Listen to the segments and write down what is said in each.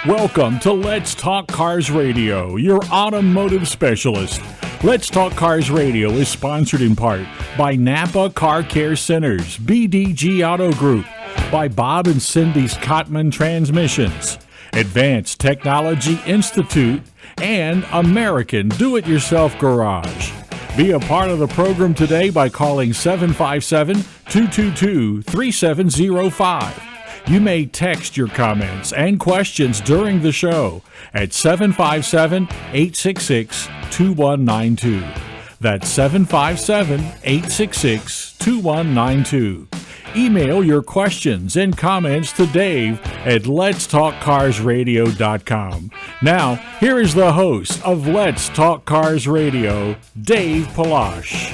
Welcome to Let's Talk Cars Radio, your automotive specialist. Let's Talk Cars Radio is sponsored in part by Napa Car Care Centers, BDG Auto Group, by Bob and Cindy's Cotman Transmissions, Advanced Technology Institute, and American Do-It-Yourself Garage. Be a part of the program today by calling 757-222-3705. You may text your comments and questions during the show at 757-866-2192. That's 757-866-2192. Email your questions and comments to Dave at letstalkcarsradio.com. Now, here is the host of Let's Talk Cars Radio, Dave Palash.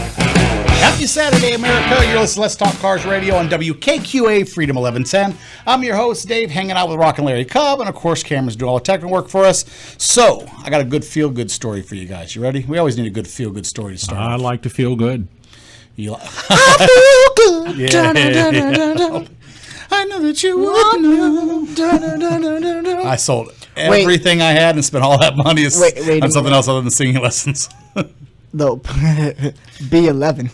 Happy Saturday, America. You're listening to Let's Talk Cars Radio on WKQA Freedom 1110. I'm your host, Dave, hanging out with Rock and Larry Cobb, and of course, Cameron's doing all the technical work for us. So, I got a good feel-good story for you guys. You ready? We always need a good feel-good story to start. I like to feel good. I feel good. Yeah. I know that you would know. I sold everything I had and spent all that money on something else other than singing lessons. No, B11.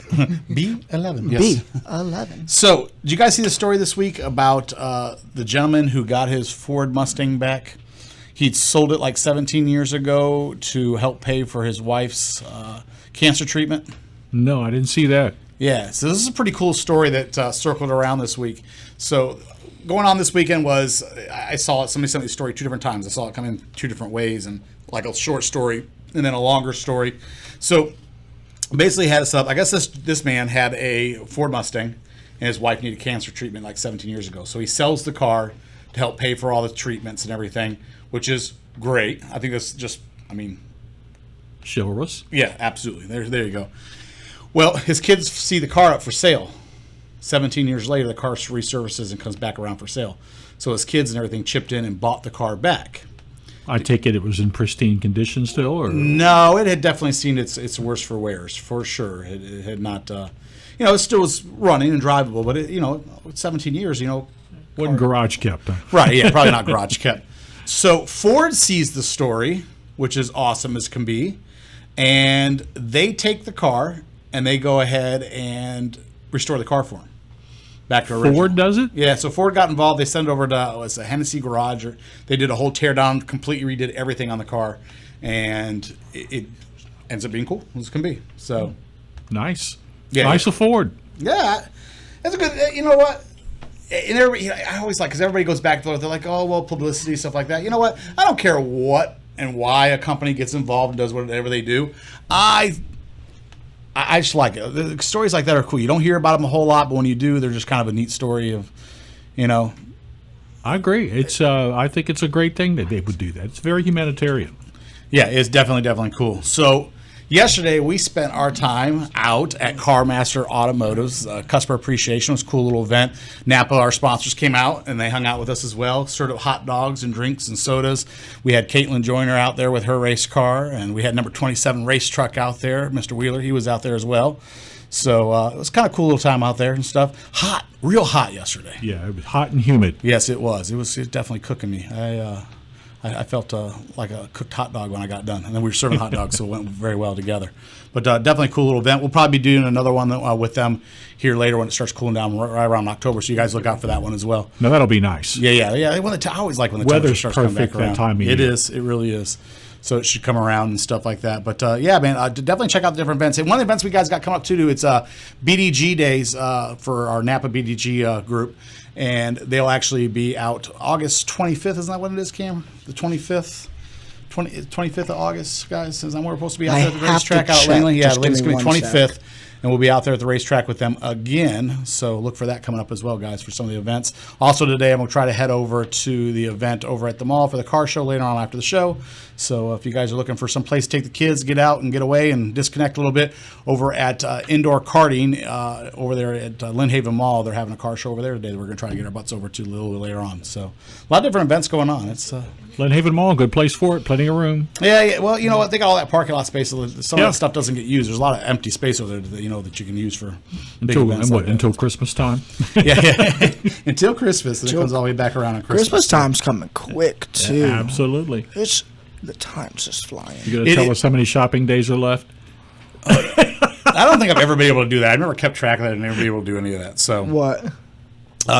B11, yes. B11. So, did you guys see the story this week about the gentleman who got his Ford Mustang back? He'd sold it like 17 years ago to help pay for his wife's cancer treatment. No, I didn't see that. Yeah, so this is a pretty cool story that circled around this week. So, going on this weekend was, I saw it, somebody sent me the story two different times. I saw it come in two different ways, and like a short story and then a longer story. So, basically had us up. I guess this man had a Ford Mustang, and his wife needed cancer treatment like 17 years ago. So, he sells the car to help pay for all the treatments and everything, which is great. I think that's just, Chivalrous. Yeah, absolutely. There you go. Well, his kids see the car up for sale. 17 years later, the car resurfaces and comes back around for sale. So his kids and everything chipped in and bought the car back. I take it was in pristine condition still? Or no, it had definitely seen its worst for wears, for sure. It had not, it still was running and drivable, but, 17 years, wasn't garage kept. Huh? Right, yeah, probably not garage kept. So Ford sees the story, which is awesome as can be, and they take the car and they go ahead and restore the car for him. Back to original. Ford does it? Yeah, so Ford got involved. They sent it over to a Hennessy garage. They did a whole tear down, completely redid everything on the car, and it ends up being cool as can be. So nice. Yeah, nice of Ford. Yeah, that's a good. You know what? And everybody, I always like, because everybody goes back to, they're like, oh well, publicity, stuff like that. You know what? I don't care what and why a company gets involved and does whatever they do. I just like it. The stories like that are cool. You don't hear about them a whole lot, but when you do, they're just kind of a neat story of, I agree. It's I think it's a great thing that they would do that. It's very humanitarian. Yeah, it's definitely cool. So yesterday we spent our time out at CarMaster Automotive's Customer Appreciation. It was a cool little event. Napa, our sponsors, came out and they hung out with us as well. Served up hot dogs and drinks and sodas. We had Caitlin Joyner out there with her race car, and we had number 27 race truck out there. Mr. Wheeler, he was out there as well. So it was kind of cool little time out there and stuff. Hot, real hot yesterday. Yeah, it was hot and humid. Yes, it was. It was definitely cooking me. I felt like a cooked hot dog when I got done. And then we were serving hot dogs, so it went very well together. But definitely a cool little event. We'll probably be doing another one with them here later when it starts cooling down right around October. So you guys look out for that one as well. No, that'll be nice. Yeah. I always like when the weather's starts coming back around. That time of year. It year. is. It really is. So it should come around and stuff like that. But man, definitely check out the different events. And one of the events we guys got coming up too, it's BDG days for our Napa BDG group. And they'll actually be out August 25th. Isn't that what it is, Cam? The 25th? 25th of August, guys. Is that where we're supposed to be out there at the racetrack out at Langley? Yeah, it's going to be 25th. And we'll be out there at the racetrack with them again. So look for that coming up as well, guys, for some of the events. Also today, I'm going to try to head over to the event over at the mall for the car show later on after the show. So if you guys are looking for some place to take the kids, get out and get away and disconnect a little bit, over at Indoor Karting over there at Lynn Haven Mall, they're having a car show over there today that we're going to try to get our butts over to a little bit later on. So a lot of different events going on. It's Lynn Haven Mall, good place for it, plenty of room. Yeah. Well, you know what? They got all that parking lot space. Some of that stuff doesn't get used. There's a lot of empty space over there. that you can use for big events like that. Until Christmas time? Yeah. Until Christmas, and it comes all the way back around on Christmas. Christmas time's coming quick too. Absolutely. The time's just flying. You going to tell us how many shopping days are left? I don't think I've ever been able to do that. I've never kept track of that and never been able to do any of that. So What?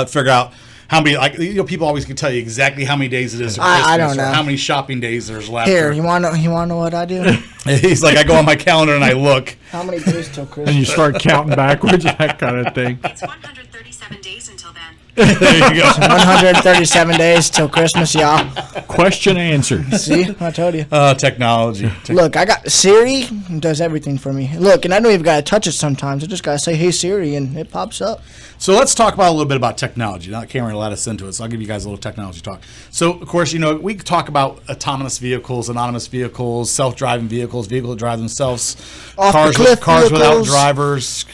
figure out how many, people always can tell you exactly how many days it is for Christmas, I don't know. or how many shopping days there's left. Here, you wanna know what I do? He's like, I go on my calendar and I look. How many days till Christmas? And you start counting backwards, that kind of thing. It's 137 days until then. There you go. 137 days till Christmas, y'all. Question answered. See, I told you. Technology. Look, I got Siri does everything for me. Look, and I don't even gotta touch it sometimes. I just gotta say, "Hey Siri," and it pops up. So let's talk about a little bit about technology. Now, Cameron let us into it, so I'll give you guys a little technology talk. So, of course, we talk about autonomous vehicles, anonymous vehicles, self-driving vehicles, vehicles that drive themselves, Off-the-cliff cars without vehicles. drivers,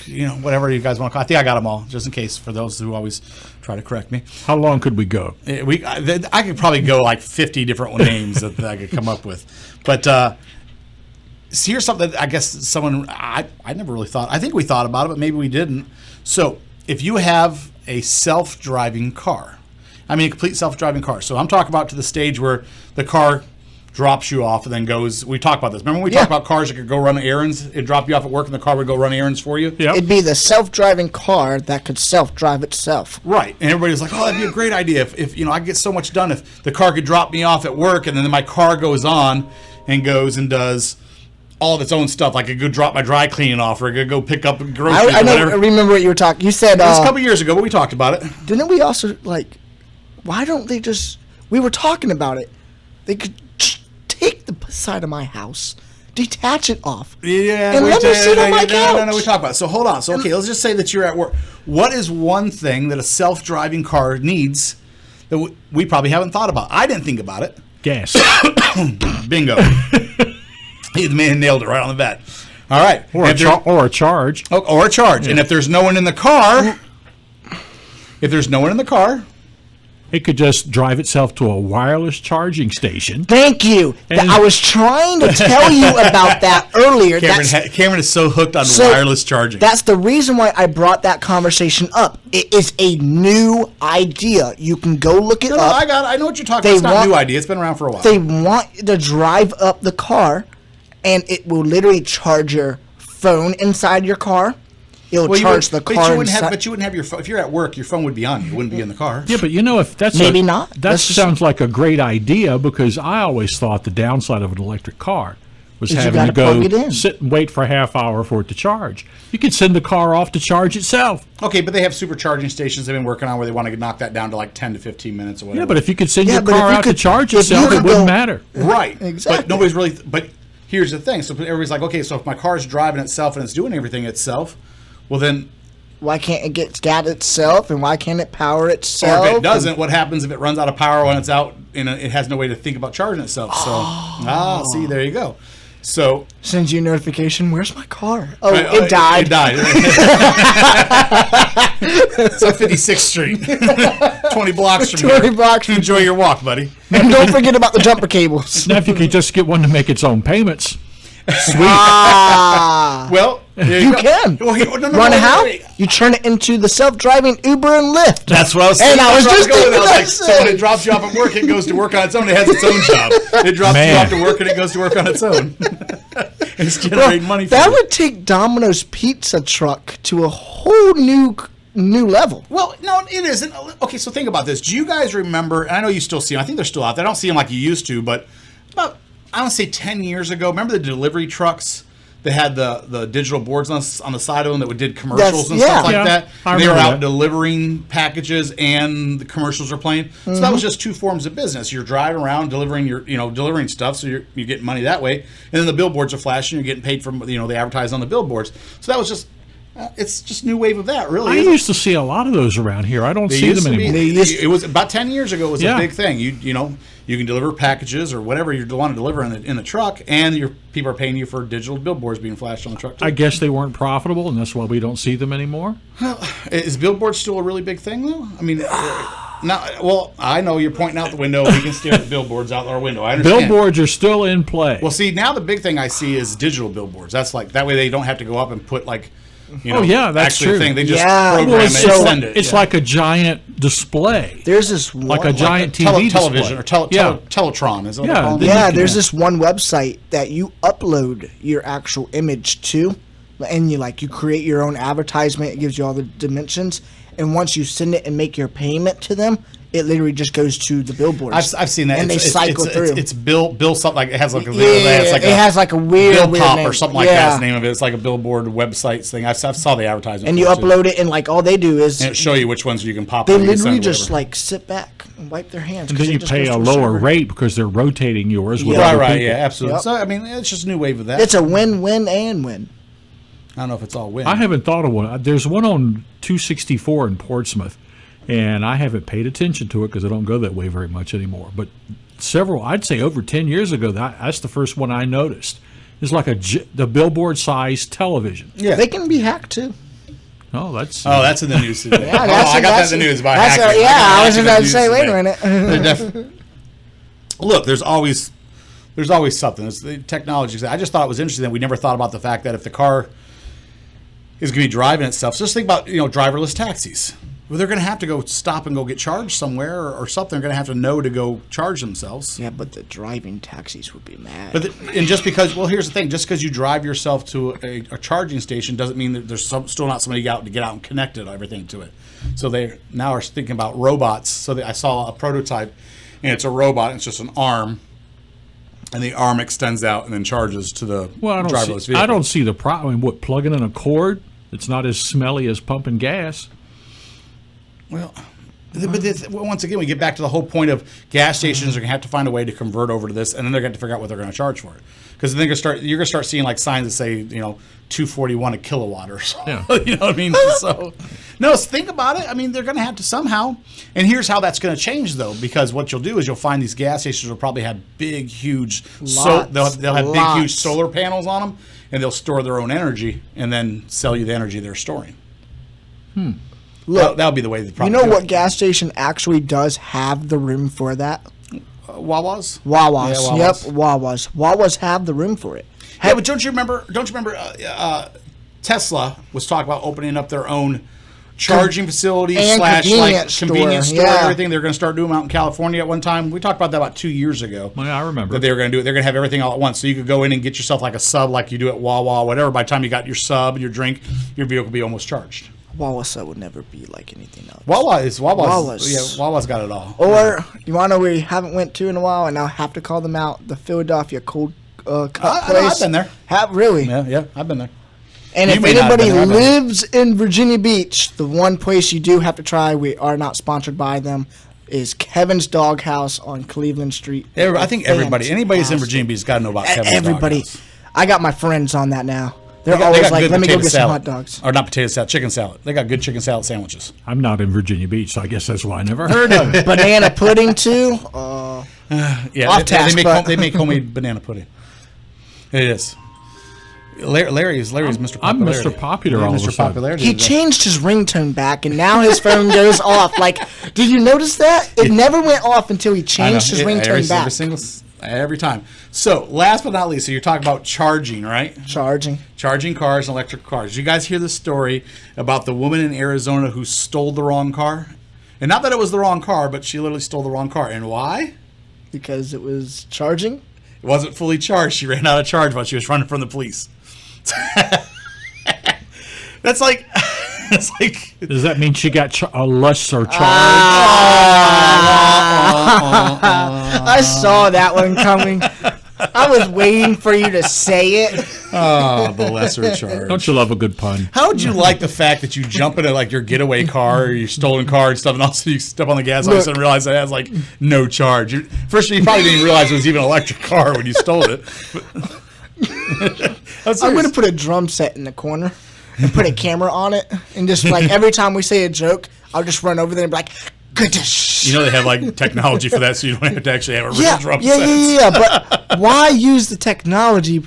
whatever you guys want to call it. I think I got them all, just in case, for those who always try to correct me. How long could we go? I could probably go like 50 different names that I could come up with. But so here's something that I guess I never really thought. I think we thought about it, but maybe we didn't. So if you have a self-driving car, a complete self-driving car. So I'm talking about to the stage where the car drops you off and then goes. We talked about this. Remember when we talked about cars that could go run errands? It'd drop you off at work and the car would go run errands for you? Yep. It'd be the self-driving car that could self-drive itself. Right. And everybody's like, oh, that'd be a great idea. If I get so much done if the car could drop me off at work and then my car goes on and goes and does all of its own stuff. Like I could go drop my dry cleaning off or I could go pick up groceries I or whatever. I remember what you were talking. You said It was a couple years ago, but we talked about it. didn't we also why don't they just? We were talking about it. They could take the side of my house, detach it off, Yeah, and let me sit on my couch. No, we talked about it. So hold on. So okay, let's just say that you're at work. What is one thing that a self-driving car needs that we probably haven't thought about? I didn't think about it. Gas. Bingo. The man nailed it right on the bat. All right. Or a charge. Or a charge. Yeah. And if there's no one in the car, It could just drive itself to a wireless charging station. Thank you. And- I was trying to tell you about that earlier. Cameron is so hooked on So, wireless charging. That's the reason why I brought that conversation up. It is a new idea. You can go look it No, up. I know what you're talking about. It's not a new idea. It's been around for a while. They want you to drive up the car, and it will literally charge your phone inside your car. It'll charge the car inside. But you wouldn't have your phone. If you're at work, your phone would be on you. It wouldn't be in the car. Yeah, but if that's Maybe not. That That's just- sounds like a great idea because I always thought the downside of an electric car was Is you having to gotta plug it go in. sit and wait for a half hour for it to charge. You could send the car off to charge itself. Okay, but they have supercharging stations they've been working on where they want to knock that down to like 10 to 15 minutes or whatever. Yeah, but if you could send Yeah, your but if car you out to could- charge if you itself, could it wouldn't go- matter. Right. Exactly. But nobody's really. But here's the thing. So everybody's like, okay, so if my car's driving itself and it's doing everything itself, well then. Why can't it get itself, and why can't it power Or itself? if it doesn't, what happens if it runs out of power when it's out and it has no way to think about charging itself? So, see, there you go. So, Sends you a notification. Where's my car? Oh, Right, it died. It died. It's on 56th Street, 20 blocks from 20 here. blocks from- Enjoy your walk, buddy. And don't forget about the jumper cables. Now, if you could just get one to make its own payments. Well, there You go. can. Well, Run a how? You turn it into the self-driving Uber and Lyft. That's what I was And saying. I was That's just where thinking was that like, so when it drops you off at work, it goes to work on its own. It has its own job. It drops you Man. off to work and it goes to work on its own. It's generating money for That you. would take Domino's pizza truck to a whole new level. Well, no, it isn't. Okay, so think about this. Do you guys remember, and I know you still see them, I think they're still out there. I don't see them like you used to, but about, I don't say 10 years ago, remember the delivery trucks? They had the digital boards on the side of them that did commercials and stuff like Yeah, that. I And they were remember out that. delivering packages and the commercials are playing. So that was just two forms of business. You're driving around delivering delivering stuff, so you're getting money that way. And then the billboards are flashing. You're getting paid from they advertise on the billboards. So that was just it's just a new wave of that, really. I isn't it? used to see a lot of those around here. I don't They see used them to be- anymore. It was about 10 years ago. It was Yeah. a big thing. You can deliver packages or whatever you want to deliver in the truck, and your people are paying you for digital billboards being flashed on the truck too. I guess they weren't profitable, and that's why we don't see them anymore. Is billboards still a really big thing though? I mean, well, I know you're pointing out the window. We can stare at the billboards out our window. I understand. Billboards are still in play. Well, see, now the big thing I see is digital billboards. That's like that way they don't have to go up and put like You know, yeah, that's actually true. thing. They just Yeah. program Well, it it's and so- send it. It's like a giant display. There's this one, Like a giant TV television display. or Teletron. Is what Yeah, they call it? then Yeah, you can- there's this one website that you upload your actual image to, and you create your own advertisement. It gives you all the dimensions, and once you send it and make your payment to them, it literally just goes to the billboards. I've seen that. and they cycle through. It's Bill something like it has like a it has like a weird Bill weird Pop name. or something like that's the name of it. It's like a billboard website thing. I saw the advertisement. And you for it, too. upload it, and like all they do is and it show you which ones you can pop. they on, you can literally send, just whatever. like sit back and wipe their hands. And 'cause then it you just pay goes a to lower server. rate because they're rotating yours with Yeah. other right, people. yeah, absolutely. Yep. So I mean, it's just a new wave of that. It's a win-win and win. I don't know if it's all win. I haven't thought of one. There's one on 264 in Portsmouth, and I haven't paid attention to it because I don't go that way very much anymore. But I'd say over 10 years ago, that's the first one I noticed. It's like the billboard-sized television. Yeah. They can be hacked too. Oh, that's That's in the news. Yeah, that's I got that in the news about hacking. I was got just about to news say. Wait today. a minute. Look, there's always something. It's the technology. I just thought it was interesting that we never thought about the fact that if the car is going to be driving itself, so just think about driverless taxis. Well, they're going to have to go stop and go get charged somewhere or something. They're going to have to know to go charge themselves. Yeah, but the driving taxis would be mad. And just because, here's the thing: just because you drive yourself to a charging station doesn't mean that there's still not somebody out to get out and connect everything to it. So they now are thinking about robots. So I saw a prototype, and it's a robot. It's just an arm, and the arm extends out and then charges to the driverless vehicle. I don't see the problem. I mean, plugging in a cord? It's not as smelly as pumping gas. Well, but once again, we get back to the whole point of gas stations are going to have to find a way to convert over to this, and then they're going to figure out what they're going to charge for it. Because then you're going to start seeing like signs that say, $2.41 a kilowatt or so. Yeah. You know what I mean? So think about it. I mean, they're going to have to somehow. And here's how that's going to change, though, because what you'll do is you'll find these gas stations will probably have big, huge. They'll have big, huge solar panels on them, and they'll store their own energy and then sell you the energy they're storing. Look, that would be the way they probably you know do what it. gas station actually does have the room for that? Wawas? Wawas. Yeah, Wawas. Yep, Wawas. Wawas have the room for it. Yeah, but don't you remember? Tesla was talking about opening up their own charging facility and / convenience store and yeah. everything. They're going to start doing them out in California at one time. We talked about that about 2 years ago. Well, yeah, I remember. That they were going to do it. They're going to have everything all at once. So you could go in and get yourself like a sub, like you do at Wawa, whatever. By the time you got your sub and your drink, your vehicle will be almost charged. Wawas would never be like anything else. Wawa's. Wawas. Yeah, Wawa's got it all. Or you want to know where you haven't went to in a while, and now have to call them out? The Philadelphia Cold Cut I place. know, I've been there. Really? Yeah, I've been there. And You if may not have anybody been there, I've been there. lives in Virginia Beach, the one place you do have to try, we are not sponsored by them, is Kevin's Doghouse on Cleveland Street. I think anybody's in Fantastic. Virginia Beach has got to know about Kevin's Everybody. Doghouse. I got my friends on that now. They're They always got like, good let me go potato get some hot salad. dogs. Or not potato salad, chicken salad. They got good chicken salad sandwiches. I'm not in Virginia Beach, so I guess that's why I never heard of it. Banana pudding, too. Yeah, Off task, but- they make homemade banana pudding. It is. Larry's Mr. I'm Popularity. Mr. Popular all of a Mr. sudden. Popularity. He changed his ringtone back, and now his phone goes off. Like, did you notice that? It never went off until he I know. changed his ringtone back. Every time. So, last but not least, so you're talking about charging, right? Charging. Charging cars and electric cars. You guys hear the story about the woman in Arizona who stole the wrong car? And not that it was the wrong car, but she literally stole the wrong car. And why? Because it was charging? It wasn't fully charged. She ran out of charge while she was running from the police. That's like, it's like. Does that mean she got a lesser charge? I saw that one coming. I was waiting for you to say it. Oh, the lesser charge. Don't you love a good pun? How would you like the fact that you jump into like your getaway car or your stolen car and stuff, and also you step on the gas lights and realize that it has like no charge? First, you probably didn't realize it was even an electric car when you stole it. I'm going to put a drum set in the corner and put a camera on it. And just like every time we say a joke, I'll just run over there and be like, goodness. You know they have like technology for that, so you don't have to actually have a real drum set. Yeah. But why use the technology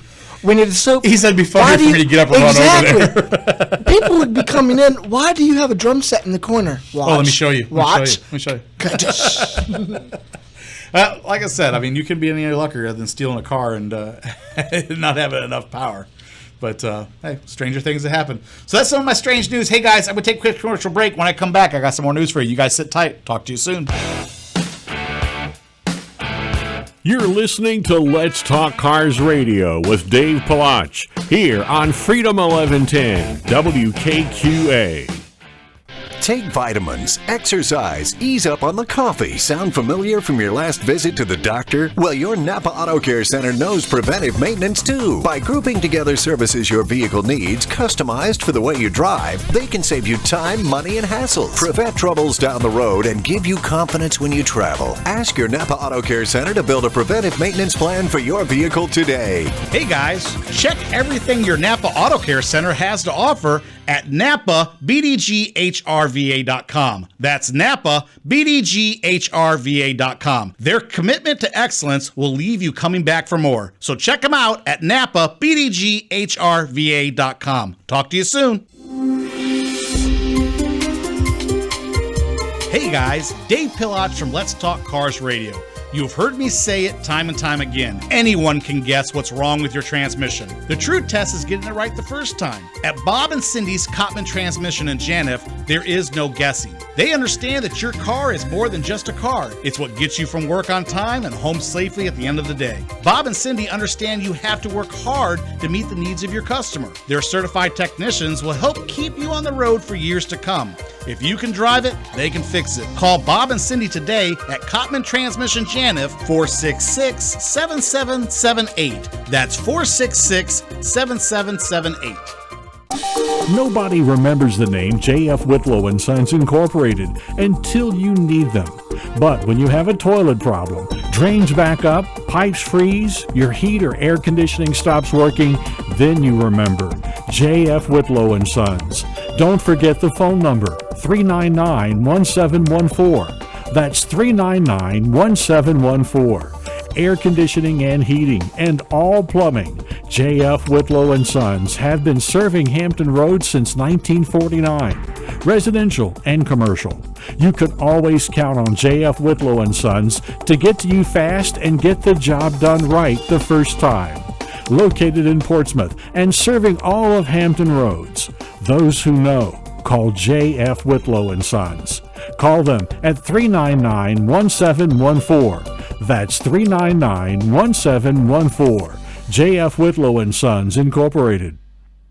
when it is so? He said it'd be funnier for me to get up and run over there. People would be coming in. Why do you have a drum set in the corner? Watch. Oh, let me show you. Watch. Let me show you. Goodness. Like I said, I mean, you can be any luckier than stealing a car and not having enough power But hey, stranger things have happened. So that's some of my strange news. Hey guys, I'm gonna take a quick commercial break. When I come back, I got some more news for you. You guys sit tight. Talk to you soon. You're listening to Let's Talk Cars Radio with Dave Palach here on Freedom 1110 WKQA. Take vitamins, exercise, ease up on the coffee. Sound familiar from your last visit to the doctor? Well, your Napa Auto Care Center knows preventive maintenance too. By grouping together services your vehicle needs, customized for the way you drive, they can save you time, money, and hassles. Prevent troubles down the road and give you confidence when you travel. Ask your Napa Auto Care Center to build a preventive maintenance plan for your vehicle today. Hey guys, check everything your Napa Auto Care Center has to offer at NapaBDGHRVA.com. That's NapaBDGHRVA.com. Their commitment to excellence will leave you coming back for more. So check them out at NapaBDGHRVA.com. Talk to you soon. Hey guys, Dave Palach from Let's Talk Cars Radio. You've heard me say it time and time again. Anyone can guess what's wrong with your transmission. The true test is getting it right the first time. At Bob and Cindy's Cottman Transmission in Janif, there is no guessing. They understand that your car is more than just a car. It's what gets you from work on time and home safely at the end of the day. Bob and Cindy understand you have to work hard to meet the needs of your customer. Their certified technicians will help keep you on the road for years to come. If you can drive it, they can fix it. Call Bob and Cindy today at Cottman Transmission Janif, 466-7778. That's 466-7778. Nobody remembers the name J.F. Whitlow & Sons Incorporated until you need them. But when you have a toilet problem, drains back up, pipes freeze, your heat or air conditioning stops working, then you remember J.F. Whitlow & Sons. Don't forget the phone number, 399-1714. That's 399-1714. Air conditioning and heating, and all plumbing. J.F. Whitlow & Sons have been serving Hampton Roads since 1949, residential and commercial. You can always count on J.F. Whitlow & Sons to get to you fast and get the job done right the first time. Located in Portsmouth and serving all of Hampton Roads. Those who know, call J.F. Whitlow & Sons. Call them at 399-1714. That's 399-1714. J.F. Whitlow & Sons Incorporated.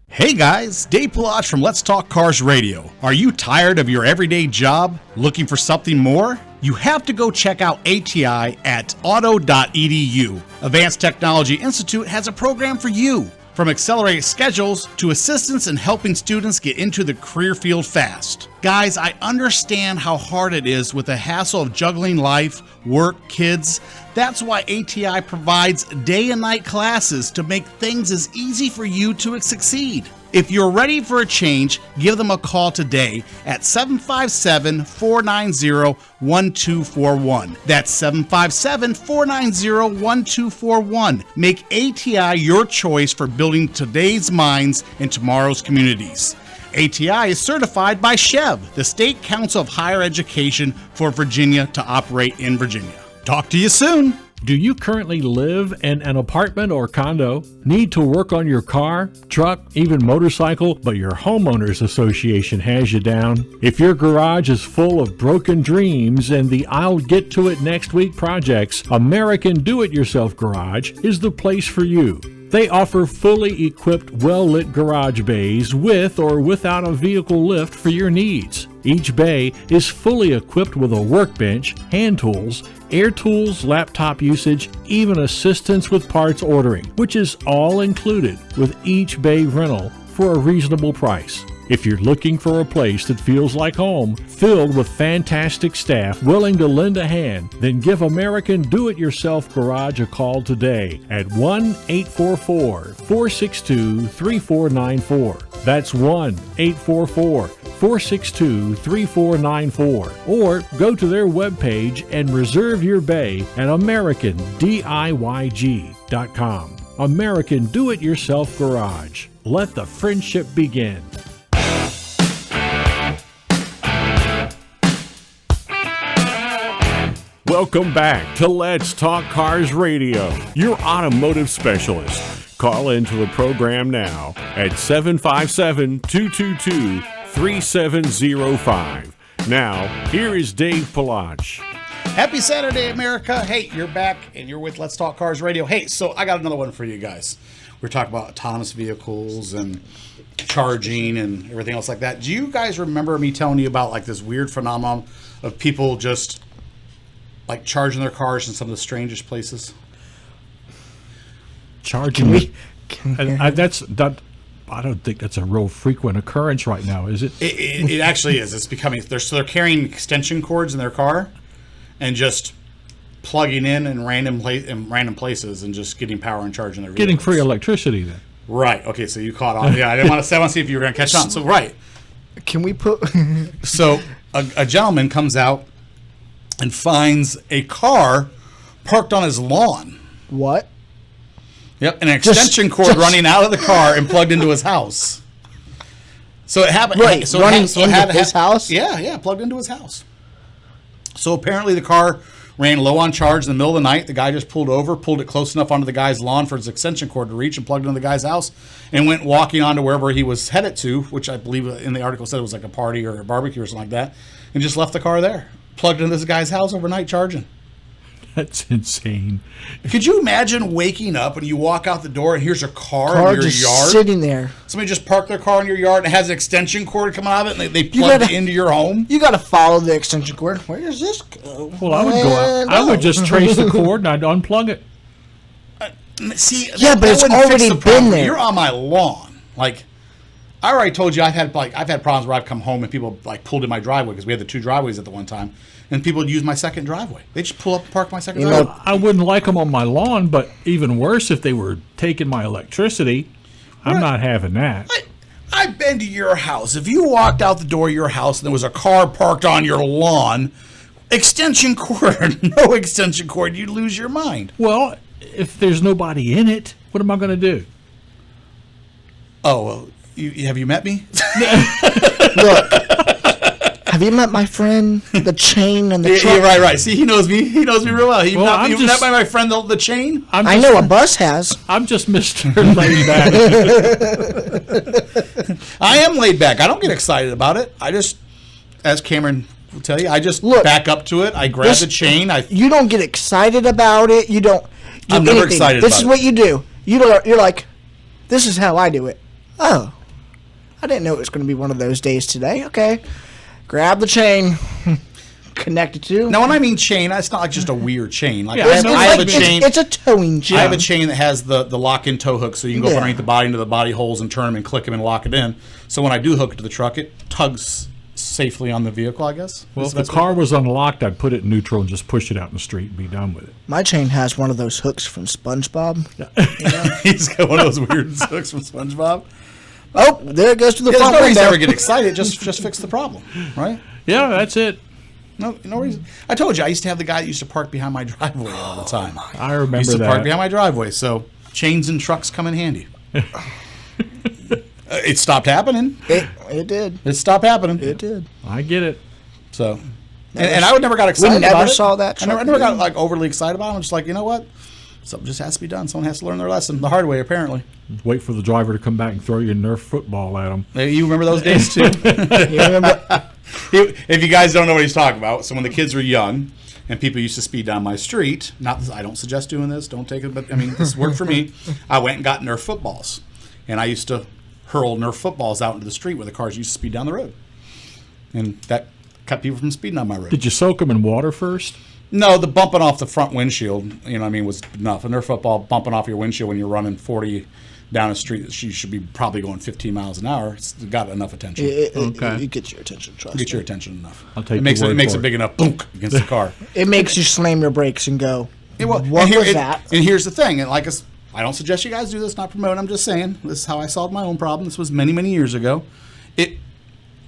Hey guys, Dave Palach from Let's Talk Cars Radio. Are you tired of your everyday job? Looking for something more? You have to go check out ATI at auto.edu. Advanced Technology Institute has a program for you. From accelerated schedules to assistance in helping students get into the career field fast. Guys, I understand how hard it is with the hassle of juggling life, work, kids. That's why ATI provides day and night classes to make things as easy for you to succeed. If you're ready for a change, give them a call today at 757-490-1241. That's 757-490-1241. Make ATI your choice for building today's minds and tomorrow's communities. ATI is certified by SCHEV, the State Council of Higher Education for Virginia, to operate in Virginia. Talk to you soon. Do you currently live in an apartment or condo? Need to work on your car, truck, even motorcycle, but your homeowners association has you down? If your garage is full of broken dreams and the I'll get to it next week projects, American Do-It-Yourself Garage is the place for you. They offer fully equipped, well-lit garage bays with or without a vehicle lift for your needs. Each bay is fully equipped with a workbench, hand tools, air tools, laptop usage, even assistance with parts ordering, which is all included with each bay rental for a reasonable price. If you're looking for a place that feels like home, filled with fantastic staff willing to lend a hand, then give American Do-It-Yourself Garage a call today at 1-844-462-3494. That's 1-844-462-3494. Or go to their webpage and reserve your bay at AmericanDIYG.com. American Do-It-Yourself Garage. Let the friendship begin. Welcome back to Let's Talk Cars Radio, your automotive specialist. Call into the program now at 757-222-3705. Now, here is Dave Palach. Happy Saturday, America. Hey, you're back and you're with Let's Talk Cars Radio. Hey, so I got another one for you guys. We're talking about autonomous vehicles and charging and everything else like that. Do you guys remember me telling you about like this weird phenomenon of people just like charging their cars in some of the strangest places? Charging. I don't think that's a real frequent occurrance right now, is it? It actually is. It's becoming. They're carrying extension cords in their car, and just plugging in random places and just getting power and charging their vehicles. Getting free electricity then. Right. Okay. So you caught on. Yeah. I want to see if you were going to catch on. So right. Can we put? So a gentleman comes out and finds a car parked on his lawn. What? Yep, an extension cord running out of the car and plugged into his house. So it happened. Right, so running into his house? Yeah, plugged into his house. So apparently the car ran low on charge in the middle of the night. The guy just pulled it close enough onto the guy's lawn for his extension cord to reach, and plugged into the guy's house, and went walking on to wherever he was headed to, which I believe in the article said it was like a party or a barbecue or something like that, and just left the car there, plugged into this guy's house overnight charging. That's insane. Could you imagine waking up and you walk out the door and here's a car in your just yard? sitting there. Somebody just parked their car in your yard and it has an extension cord coming out of it and they plug it into your home? You got to follow the extension cord. Where does this go? Well, I would go out. I would just trace the cord and I'd unplug it. See, Yeah, but it's wouldn't fix already the problem. been there. You're on my lawn. Like, I already told you I've had problems where I've come home and people like pulled in my driveway because we had the two driveways at the one time, and people would use my second driveway. They just pull up and park my second driveway. I wouldn't like them on my lawn, but even worse if they were taking my electricity. I'm not having that. I've been to your house. If you walked out the door of your house and there was a car parked on your lawn, extension cord, no extension cord, you'd lose your mind. Well, if there's nobody in it, what am I going to do? Oh, well, have you met me? Look, have you met my friend, the chain and the truck? Yeah, right. See, he knows me. He knows me real well. You've met my friend, the chain? I know a bus has. I'm just Mr. Laid Back. I am laid back. I don't get excited about it. I just, as Cameron will tell you, I just back up to it. I grab the chain. You don't get excited about it. You don't. I'm never excited This about is it. what you do. You're like, this is how I do it. Oh, I didn't know it was going to be one of those days today. Okay. Grab the chain, connect it to. Now, when I mean chain, it's not like just a weird chain. Like Yeah, I have a chain. It's a towing chain. I have a chain that has the lock-in tow hook, so you can go underneath the body into the body holes and turn them and click them and lock it in. So when I do hook it to the truck, it tugs safely on the vehicle, I guess. Well, if the car was unlocked, I'd put it in neutral and just push it out in the street and be done with it. My chain has one of those hooks from SpongeBob. He's got one of those weird hooks from SpongeBob. Oh, there it goes to the There's front no reason to window. ever get excited. Just fix the problem, right? Yeah, that's it. No reason. I told you I used to have the guy that used to park behind my driveway all the time. I remember He used to that. park behind my driveway, so chains and trucks come in handy. It stopped happening. It did. It stopped happening. It did. I get it. So, and I would never got excited. never about it. saw that I never truck got like overly excited about it. I'm just like, you know what? Something just has to be done. Someone has to learn their lesson the hard way, apparently. Wait for the driver to come back and throw you a Nerf football at him. You remember those days too? You remember? If you guys don't know what he's talking about, so when the kids were young and people used to speed down my street, I don't suggest doing this, don't take it, but I mean, this worked for me. I went and got Nerf footballs, and I used to hurl Nerf footballs out into the street where the cars used to speed down the road. And that kept people from speeding on my road. Did you soak them in water first? No, the bumping off the front windshield, was enough. A Nerf football bumping off your windshield when you're running 40 down a street that you should be probably going 15 miles an hour. It's got enough attention. It gets your attention. Trust Get me. your attention enough. I'll take it makes your it word makes for a it. big enough boonk against the car. It makes you slam your brakes and go. What was that? And here's the thing, and I don't suggest you guys do this, not promote. I'm just saying this is how I solved my own problem. This was many, many years ago. It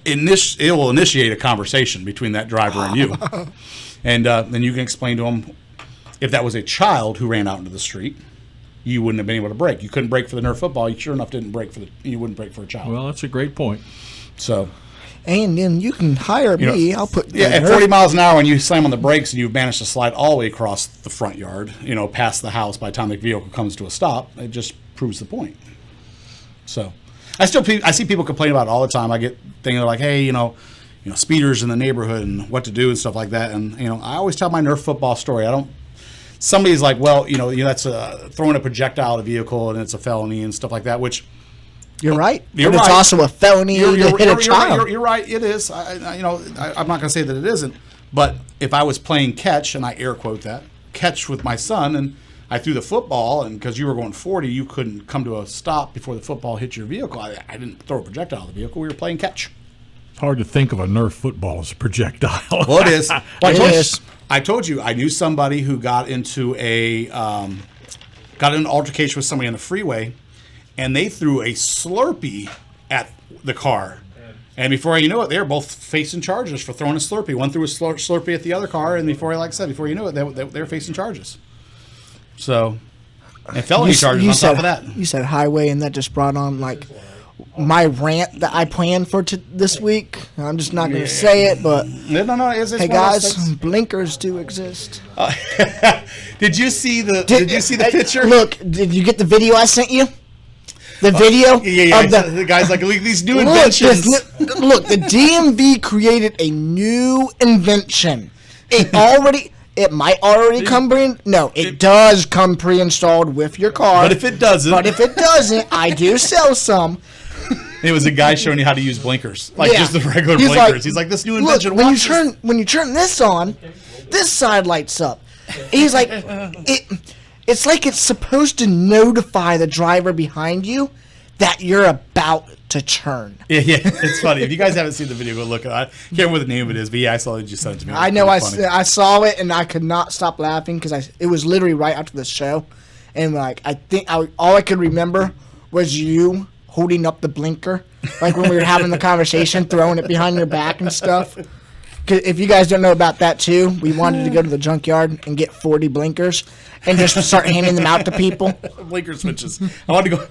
will initiate a conversation between that driver and you, and then you can explain to them if that was a child who ran out into the street, you wouldn't have been able to brake. You couldn't brake for the Nerf football. You sure enough didn't brake you wouldn't brake for a child. Well, that's a great point. So. And then you can hire me. I'll put at 40 miles an hour, when you slam on the brakes and you've managed to slide all the way across the front yard, past the house by the time the vehicle comes to a stop, it just proves the point. So I see people complain about it all the time. I get things like, hey, speeders in the neighborhood and what to do and stuff like that. And I always tell my Nerf football story. Somebody's like, well, that's throwing a projectile at a vehicle and it's a felony and stuff like that, which you're right. You're but right. It's also a felony to hit a child. You're right. It is. I'm not going to say that it isn't. But if I was playing catch, and I air quote that, catch with my son, and I threw the football, and because you were going 40, you couldn't come to a stop before the football hit your vehicle. I didn't throw a projectile at the vehicle. We were playing catch. It's hard to think of a Nerf football as a projectile. Well, it is. Well, I told you I knew somebody who got into an altercation with somebody on the freeway, and they threw a Slurpee at the car. And before you know it, they were both facing charges for throwing a Slurpee. One threw a Slurpee at the other car, and before you know it, they were facing charges. So, and felony charges on top of that. You said highway, and that just brought on my rant that I planned for this week. I'm just not going to say it, but no. It's hey guys, blinkers do exist. Did you see the picture? Look, did you get the video I sent you? The video? The guy's like, look, these new inventions. Look, the DMV created a new invention. It might already come it does come pre-installed with your car. But if it doesn't, I do sell some. It was a guy showing you how to use blinkers, just the regular blinkers. Like, he's like, this new invention. Look, when you turn this on, this side lights up. He's like, it's like it's supposed to notify the driver behind you that you're about to turn. Yeah, it's funny. If you guys haven't seen the video, go look at it. I can't remember what the name of it is, but I saw it. You sent it to me. I know. I saw it and I could not stop laughing because it was literally right after the show, and I think all I could remember was you holding up the blinker, like when we were having the conversation, throwing it behind your back and stuff. Cause if you guys don't know about that too, we wanted to go to the junkyard and get 40 blinkers and just start handing them out to people. Blinker switches. I wanted to go.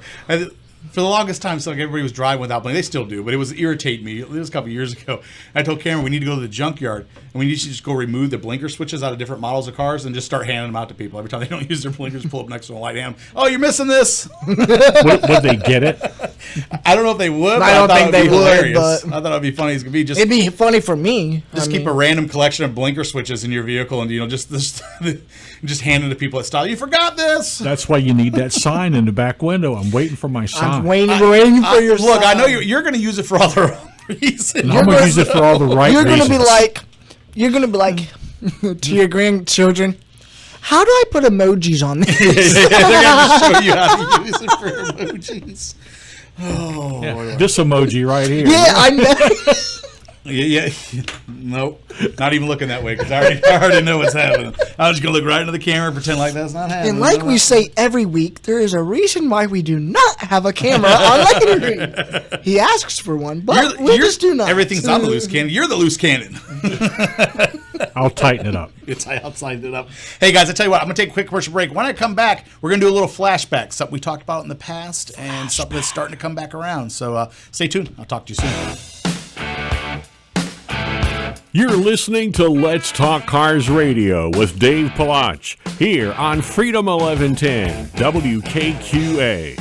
For the longest time, everybody was driving without blinkers. They still do, but it was irritating me. It was a couple of years ago. I told Cameron we need to go to the junkyard and we need to just go remove the blinker switches out of different models of cars and just start handing them out to people. Every time they don't use their blinkers, pull up next to a light, hand them. Oh, you're missing this. Would they get it? I don't know if they would. But I don't think they would. Hilarious. I thought it'd be funny. It'd be funny for me. Keep a random collection of blinker switches in your vehicle, and just hand them to people at style. You forgot this. That's why you need that sign in the back window. I'm waiting for my sign. I'm waiting for your sign. Look, I know you're going to use it for other reasons. I'm going to use it for all the right reasons. You're going to be like to your grandchildren, how do I put emojis on this? They're going to show you how to use it for emojis. Oh, yeah, this emoji right here. Yeah, I know. Yeah. Nope. Not even looking that way because I already know what's happening. I'm just going to look right into the camera and pretend like that's not happening. And like we say every week, there is a reason why we do not have a camera on Later. He asks for one, but we just do not. Everything's on the loose cannon. You're the loose cannon. I'll tighten it up. I'll tighten it up. Hey, guys, I tell you what, I'm going to take a quick commercial break. When I come back, we're going to do a little flashback, something we talked about in the past and something that's starting to come back around. So stay tuned. I'll talk to you soon. You're listening to Let's Talk Cars Radio with Dave Palach here on Freedom 1110 WKQA.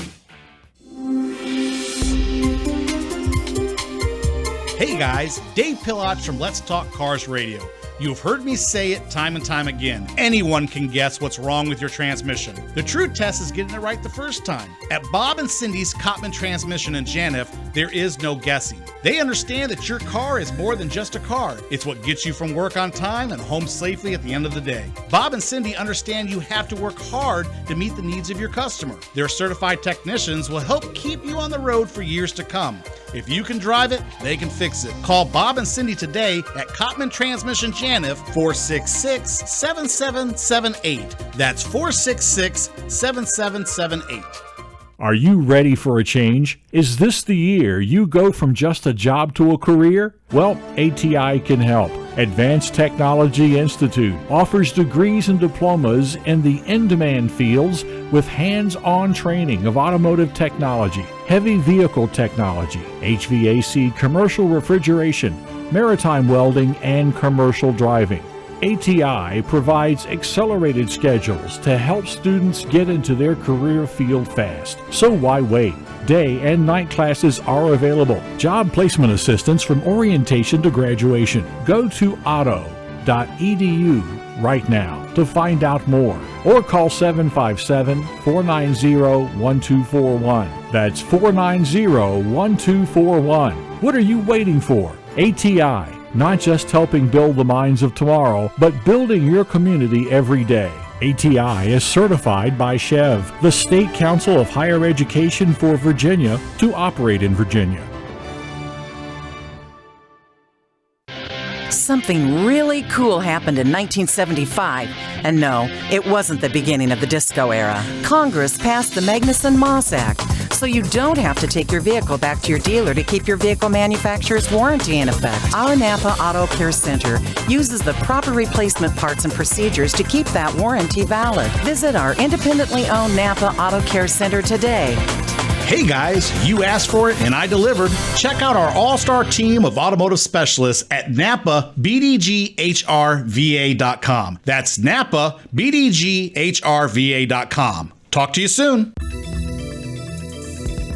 Hey guys, Dave Palach from Let's Talk Cars Radio. You've heard me say it time and time again. Anyone can guess what's wrong with your transmission. The true test is getting it right the first time. At Bob and Cindy's Cottman Transmission in Janif, there is no guessing. They understand that your car is more than just a car. It's what gets you from work on time and home safely at the end of the day. Bob and Cindy understand you have to work hard to meet the needs of your customer. Their certified technicians will help keep you on the road for years to come. If you can drive it, they can fix it. Call Bob and Cindy today at Cottman Transmission Janif, 466-7778. That's 466-7778. Are you ready for a change? Is this the year you go from just a job to a career? Well, ATI can help. Advanced Technology Institute offers degrees and diplomas in the in-demand fields with hands-on training of automotive technology, heavy vehicle technology, HVAC, commercial refrigeration, maritime welding, and commercial driving. ATI provides accelerated schedules to help students get into their career field fast. So why wait? Day and night classes are available. Job placement assistance from orientation to graduation. Go to otto.edu right now to find out more, or call 757-490-1241. That's 490-1241. What are you waiting for? ATI, not just helping build the minds of tomorrow, but building your community every day. ATI is certified by SCHEV, the State Council of Higher Education for Virginia, to operate in Virginia. Something really cool happened in 1975. And no, it wasn't the beginning of the disco era. Congress passed the Magnuson-Moss Act, so you don't have to take your vehicle back to your dealer to keep your vehicle manufacturer's warranty in effect. Our Napa Auto Care Center uses the proper replacement parts and procedures to keep that warranty valid. Visit our independently owned Napa Auto Care Center today. Hey guys, you asked for it and I delivered. Check out our all-star team of automotive specialists at NapaBDGHRVA.com. That's NapaBDGHRVA.com. Talk to you soon.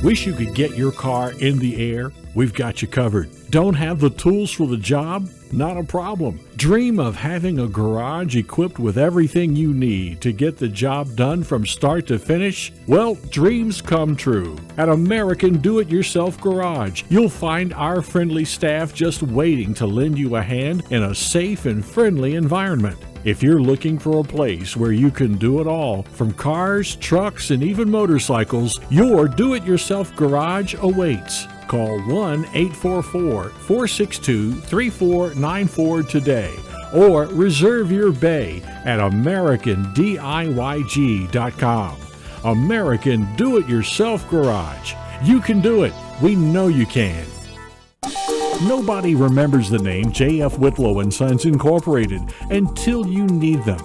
Wish you could get your car in the air? We've got you covered. Don't have the tools for the job? Not a problem. Dream of having a garage equipped with everything you need to get the job done from start to finish? Well, dreams come true. At American Do-It-Yourself Garage, you'll find our friendly staff just waiting to lend you a hand in a safe and friendly environment. If you're looking for a place where you can do it all, from cars, trucks, and even motorcycles, your Do-It-Yourself Garage awaits. Call 1-844-462-3494 today, or reserve your bay at AmericanDIYG.com. American Do-It-Yourself Garage. You can do it. We know you can. Nobody remembers the name J.F. Whitlow & Sons Incorporated until you need them.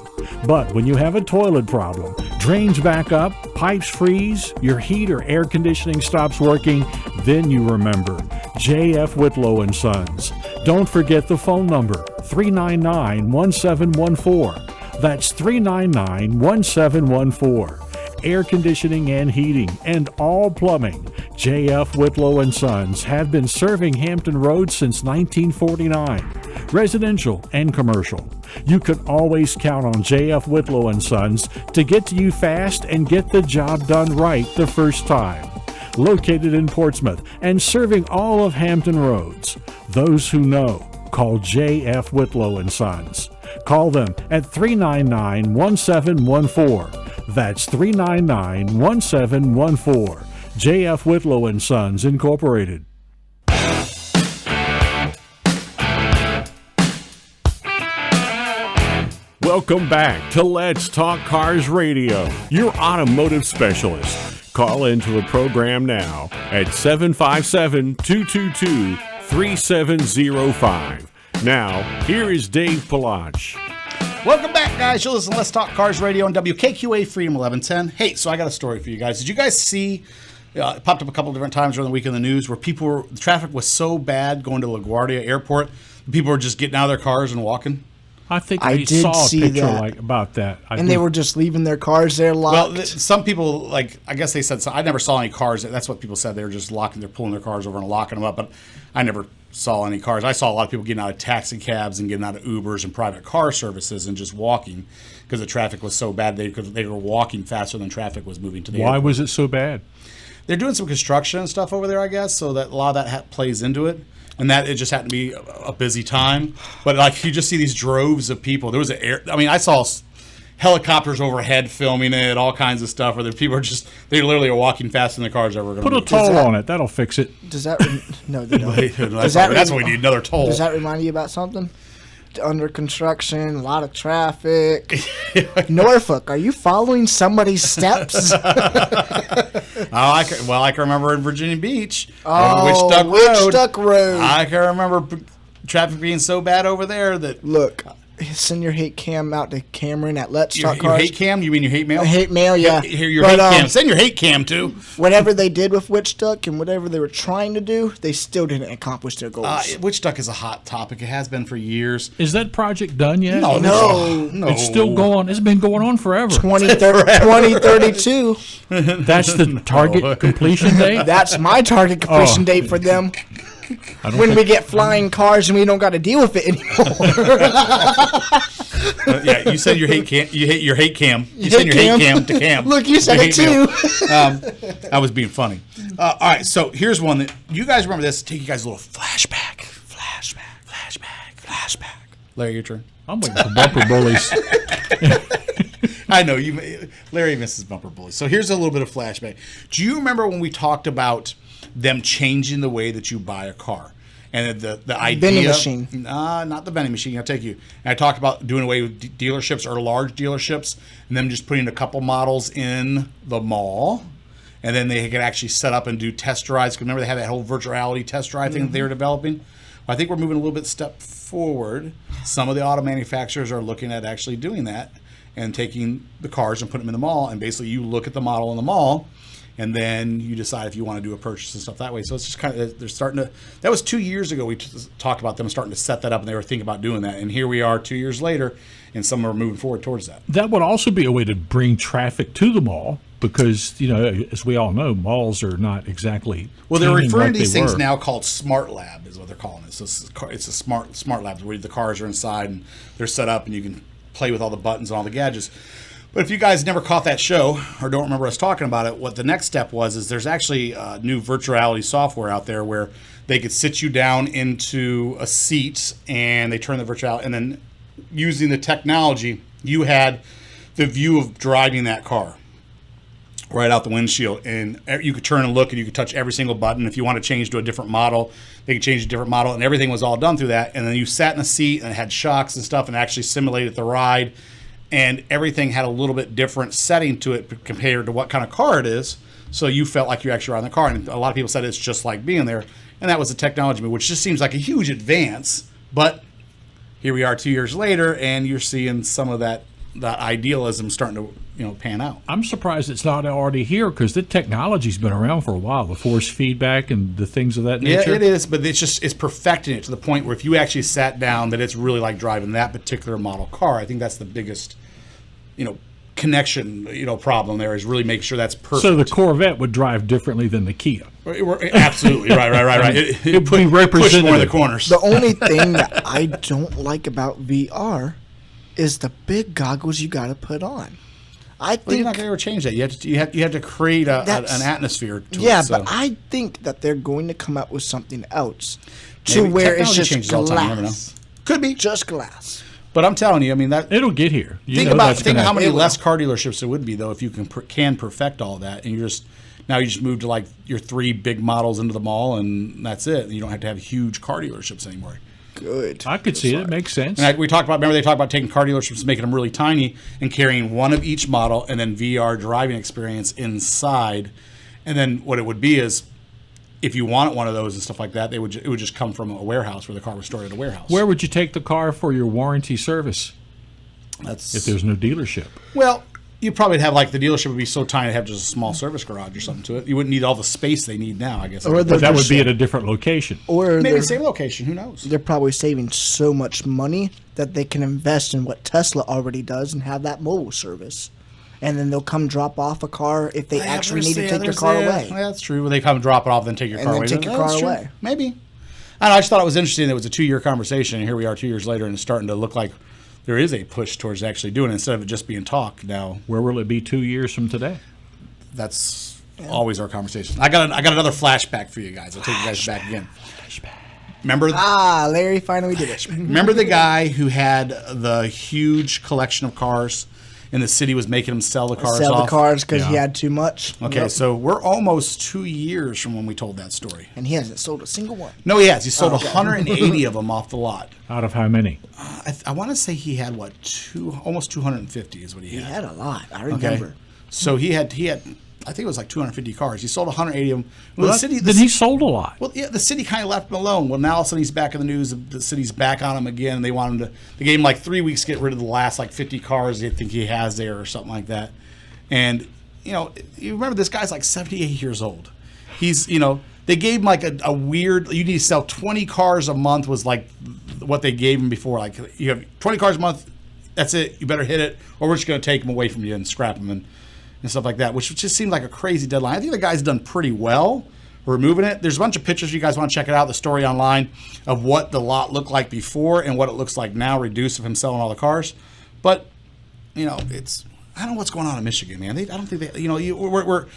But when you have a toilet problem, drains back up, pipes freeze, your heat or air conditioning stops working, then you remember J.F. Whitlow & Sons. Don't forget the phone number, 399-1714. That's 399-1714. Air conditioning and heating, and all plumbing. J.F. Whitlow & Sons have been serving Hampton Roads since 1949, residential and commercial. You can always count on J.F. Whitlow & Sons to get to you fast and get the job done right the first time. Located in Portsmouth and serving all of Hampton Roads. Those who know, call J.F. Whitlow & Sons. Call them at 399-1714. That's 399-1714. J.F. Whitlow & Sons Incorporated. Welcome back to Let's Talk Cars Radio, your automotive specialist. Call into the program now at 757-222-3705. Now, here is Dave Palach. Welcome back, guys. You're listening to Let's Talk Cars Radio on WKQA Freedom 1110. Hey, so I got a story for you guys. Did you guys see, it popped up a couple of different times during the week in the news, where the traffic was so bad going to LaGuardia Airport, people were just getting out of their cars and walking? I think I did saw a picture about that. They were just leaving their cars there locked. Well, some people, I guess they said, so I never saw any cars. That's what people said. They were just pulling their cars over and locking them up. But I never saw any cars. I saw a lot of people getting out of taxi cabs and getting out of Ubers and private car services and just walking because the traffic was so bad. They were walking faster than traffic was moving to the airport. Why was it so bad? They're doing some construction and stuff over there, I guess, so that a lot of that plays into it. And that it just happened to be a busy time. But you just see these droves of people. There was I saw helicopters overhead filming it, all kinds of stuff where the people are they literally are walking faster than the cars ever going to put a toll on it. That'll fix it. Does that no, they don't. That's what we need, another toll. Does that remind you about something? Under construction, a lot of traffic. Norfolk, are you following somebody's steps? I can remember in Virginia Beach. Wichita Road. I can remember traffic being so bad over there that Send your hate cam out to Cameron at Let's Your Talk Cars. hate cam? You mean your hate mail? Hate mail, yeah. Your But, hate cam. Send your hate cam too. Whatever they did with Witch Duck and whatever they were trying to do, they still didn't accomplish their goals. Witch Duck is a hot topic. It has been for years. Is that project done yet? No. It's still going. It's been going on forever. 2032. That's the target completion date. That's my target completion date for them. When we get flying cars and we don't got to deal with it anymore. Yeah, you send your hate cam. You hate your hate cam. You send your hate cam to Cam. Look, you said Your it hate mail. too. I was being funny. All right, so here's one that you guys remember this. Take you guys a little flashback. Larry, your turn. I'm waiting for bumper bullies. I know you. Larry misses bumper bullies. So here's a little bit of flashback. Do you remember when we talked about them changing the way that you buy a car? And the idea, vending machine. Not the vending machine. I'll take you. And I talked about doing away with dealerships or large dealerships, and them just putting a couple models in the mall, and then they could actually set up and do test drives. Because remember, they had that whole virtual reality test drive thing that they were developing. Well, I think we're moving a little bit step forward. Some of the auto manufacturers are looking at actually doing that and taking the cars and putting them in the mall, and basically you look at the model in the mall. And then you decide if you want to do a purchase and stuff that way. So it's just kind of, they're starting to, that was 2 years ago we talked about them starting to set that up, and they were thinking about doing that. And here we are 2 years later, and some are moving forward towards that. That would also be a way to bring traffic to the mall because, as we all know, malls are not exactly. Well, they're teeming referring like to these they things were. now called smart lab is what they're calling it. So it's a smart lab where the cars are inside and they're set up and you can play with all the buttons and all the gadgets. But if you guys never caught that show or don't remember us talking about it, what the next step was is there's actually new virtual reality software out there where they could sit you down into a seat and they turn the virtual, and then using the technology, you had the view of driving that car right out the windshield, and you could turn and look and you could touch every single button. If you want to change to a different model, they could change to a different model, and everything was all done through that. And then you sat in a seat and it had shocks and stuff and actually simulated the ride. And everything had a little bit different setting to it compared to what kind of car it is. So you felt like you actually were on the car. And a lot of people said it's just like being there. And that was a technology move, which just seems like a huge advance. But here we are 2 years later, and you're seeing some of that idealism starting to pan out. I'm surprised it's not already here because the technology's been around for a while. The force feedback and the things of that nature. Yeah, it is, but it's perfecting it to the point where if you actually sat down, that it's really like driving that particular model car. I think that's the biggest, connection, problem there is really making sure that's perfect. So the Corvette would drive differently than the Kia. Absolutely, right. It would be push more of the representative. corners. The only thing that I don't like about VR is the big goggles you got to put on. I Well, think you're not going to ever change that. You have to create an atmosphere to yeah, it. So. but I think that they're going to come up with something else Maybe. where it's Technology just changes all the time, you never know. glass. Could be. Just glass. But I'm telling you, I mean, that. It'll get here. Think how many less car dealerships there would be, though, if you can perfect all that, and you just move to like your 3 big models into the mall, and that's it. You don't have to have huge car dealerships anymore. Good. I could see it. It makes sense. And we talked about. Remember, they talked about taking car dealerships, making them really tiny, and carrying one of each model, and then VR driving experience inside. And then what it would be is, if you wanted one of those and stuff like that, it would just come from a warehouse where the car was stored at a warehouse. Where would you take the car for your warranty service if there's no dealership? Well, you probably have the dealership would be so tiny to have just a small service garage or something to it. You wouldn't need all the space they need now, I guess. Or But that would be at a different location. Or maybe they're, the same location. Who knows? they're probably saving so much money that they can invest in what Tesla already does and have that mobile service. And then they'll come drop off a car if they actually need to take your car away. Yeah, that's true. Well, they come drop it off, then take your And car then away. take your That's car true. away. Maybe. I don't know, I just thought it was interesting that it was a 2-year conversation, and here we are 2 years later, and it's starting to look like there is a push towards actually doing it instead of it just being talk. Now, Where will it be 2 years from today? that's always our conversation. I got another flashback for you guys. I'll take you guys back again. Remember? Larry finally did it. Remember the guy who had the huge collection of cars, and the city was making him sell the cars Sell off? the cars because he Yeah. had too much. Okay, Yep. so we're almost 2 years from when we told that story. And he hasn't sold a single one. No, he has. He sold 180 of them off the lot. Out of how many? I want to say he had almost 250 is what he He had. had a lot. I Okay, remember. so he had. think it was like 250 cars. He sold 180 of them. Well, then he sold a lot. Well, yeah, the city kind of left him alone. Well, now all of a sudden he's back in the news. The city's back on him again. And they want him to. They gave him like 3 weeks to get rid of the last like 50 cars they think he has there or something like that. And you remember this guy's like 78 years old. He's they gave him like a weird. You need to sell 20 cars a month was like what they gave him before. Like you have 20 cars a month. That's it. You better hit it, or we're just going to take them away from you and scrap them and stuff like that, which just seemed like a crazy deadline. I think the guy's done pretty well removing it. There's a bunch of pictures. You guys want to check it out, the story online of what the lot looked like before and what it looks like now, reduced of him selling all the cars. But, it's... I don't know what's going on in Michigan, man. I don't think they... we're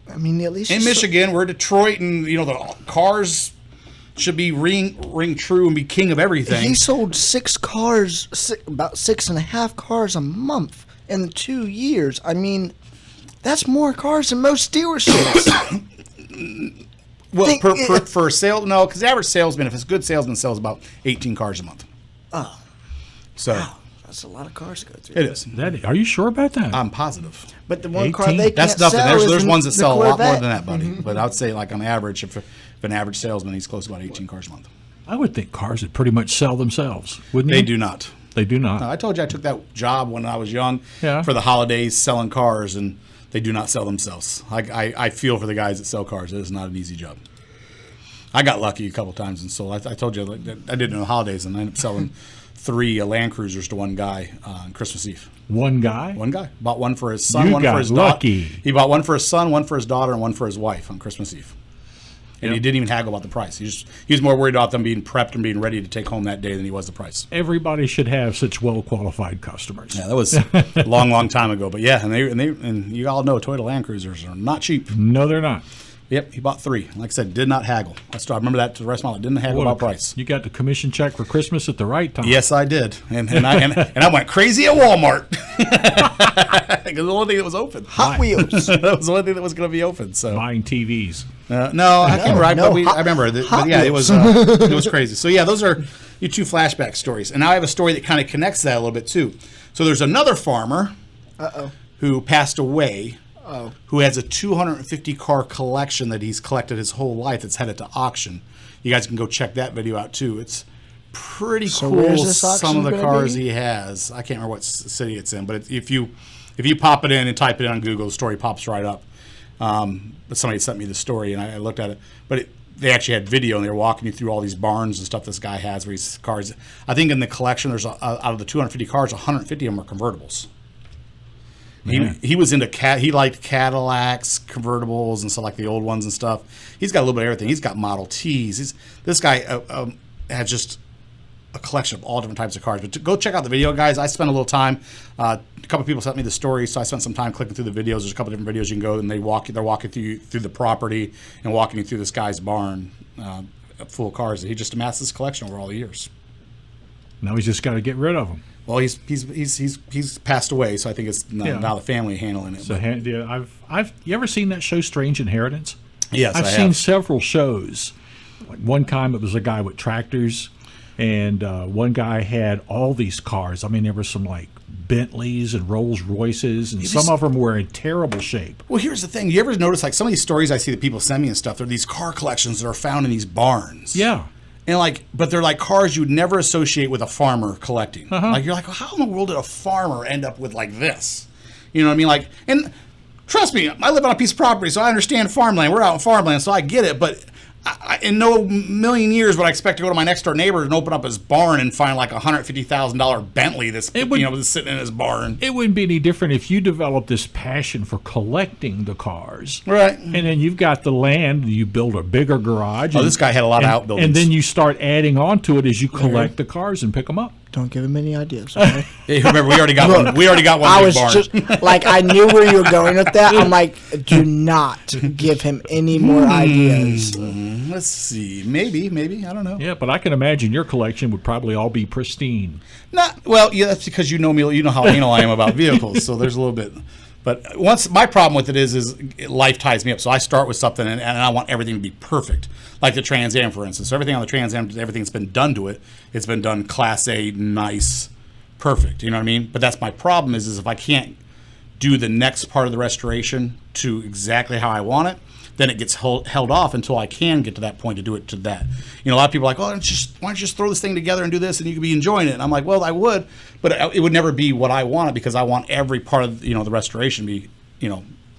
I mean, at least in Michigan, we're Detroit, and, the cars... should be ring true and be king of everything. He sold 6 cars, about 6.5 cars a month in 2 years. I mean, that's more cars than most dealerships. Well, for a sale, no, because the average salesman, if it's a good salesman, sells about 18 cars a month. Oh. So. Wow. That's a lot of cars to go through. It is. Are you sure about that? I'm positive. But the one 18? car they That's can't nothing. sell There's is ones that the sell a lot more Corvette. than that, buddy. But I would say, like on average, if an average salesman, he's close to about 18 cars a month. I would think cars would pretty much sell themselves, wouldn't They you? do not. They do not. No, I told you I took that job when I was young Yeah. for the holidays selling cars, and they do not sell themselves. I feel for the guys that sell cars. It is not an easy job. I got lucky a couple times and sold. I told you I did it in the holidays, and I ended up selling 3 Land Cruisers to one guy on Christmas Eve. One guy? One guy bought one for his son, You one got for his lucky. daughter. He bought one for his son, one for his daughter, and one for his wife on Christmas Eve. And Yep. he didn't even haggle about the price. He was more worried about them being prepped and being ready to take home that day than he was the price. Everybody should have such well-qualified customers. Yeah, that was a long time ago. But yeah, and you all know Toyota Land Cruisers are not cheap. No, they're not. Yep, he bought 3. Like I said, did not haggle. I remember that to the rest of my life. Didn't haggle about price. You got the commission check for Christmas at the right time. Yes, I did, and I went crazy at Walmart because the only thing that was open. Hot Wheels. That was the only thing that was going to be open. So Buying TVs. no, I can't remember. no, I remember. Hot But yeah, Wheels. it was crazy. So yeah, those are your 2 flashback stories, and now I have a story that kind of connects that a little bit too. So there's another farmer who passed away. Who has a 250 car collection that he's collected his whole life that's headed to auction. You guys can go check that video out too. It's pretty So cool. where's this auction Some of the gonna cars be? he has. I can't remember what city it's in, but if you pop it in and type it in on Google, the story pops right up. But somebody sent me the story and I looked at it. But they actually had video and they were walking you through all these barns and stuff this guy has where he's cars. I think in the collection there's out of the 250 cars, 150 of them are convertibles. He was into he liked Cadillacs, convertibles, and stuff like the old ones and stuff. He's got a little bit of everything. He's got Model Ts. This guy has just a collection of all different types of cars. But go check out the video, guys. I spent a little time. A couple people sent me the story, so I spent some time clicking through the videos. There's a couple different videos you can go, and they're walking through the property and walking you through this guy's barn full of cars that he just amassed this collection over all the years. Now he's just got to get rid of them. Well, he's passed away, so I think it's now the family handling it. So you ever seen that show Strange Inheritance? Yes, I've I seen have. several shows. Like one time it was a guy with tractors, and one guy had all these cars. I mean, there were some like Bentleys and Rolls Royces, and some of them were in terrible shape. Well, here's the thing. You ever notice, like, some of these stories I see that people send me and stuff, they're these car collections that are found in these barns. Yeah. And, but they're like cars you would never associate with a farmer collecting. Like, you're like, well, how in the world did a farmer end up with, like, this? You know what I mean? And trust me, I live on a piece of property, so I understand farmland. We're out in farmland, so I get it. But in no million years would I expect to go to my next door neighbor and open up his barn and find like a $150,000 Bentley that's sitting in his barn. It wouldn't be any different if you developed this passion for collecting the cars. Right. And then you've got the land, you build a bigger garage. Oh, this guy had a lot of outbuildings. And then you start adding on to it as you collect the cars and pick them up. Don't give him any ideas. Okay? Hey, remember, we already got one. We already got one I big was barn. just like, I knew where you were going with that. I'm like, do not give him any more ideas. Let's see. Maybe. I don't know. Yeah, but I can imagine your collection would probably all be pristine. Well, yeah, that's because you know me. You know how anal I am about vehicles. So there's a little bit. But my problem with it is life ties me up. So I start with something and I want everything to be perfect. Like the Trans Am, for instance. So everything on the Trans Am, everything that's been done to it, it's been done Class A, nice, perfect. You know what I mean? But that's my problem is if I can't do the next part of the restoration to exactly how I want it, then it gets held off until I can get to that point to do it to that. A lot of people are like, oh, why don't you just throw this thing together and do this and you could be enjoying it? And I'm like, well, I would, but it would never be what I wanted because I want every part of, the restoration to be,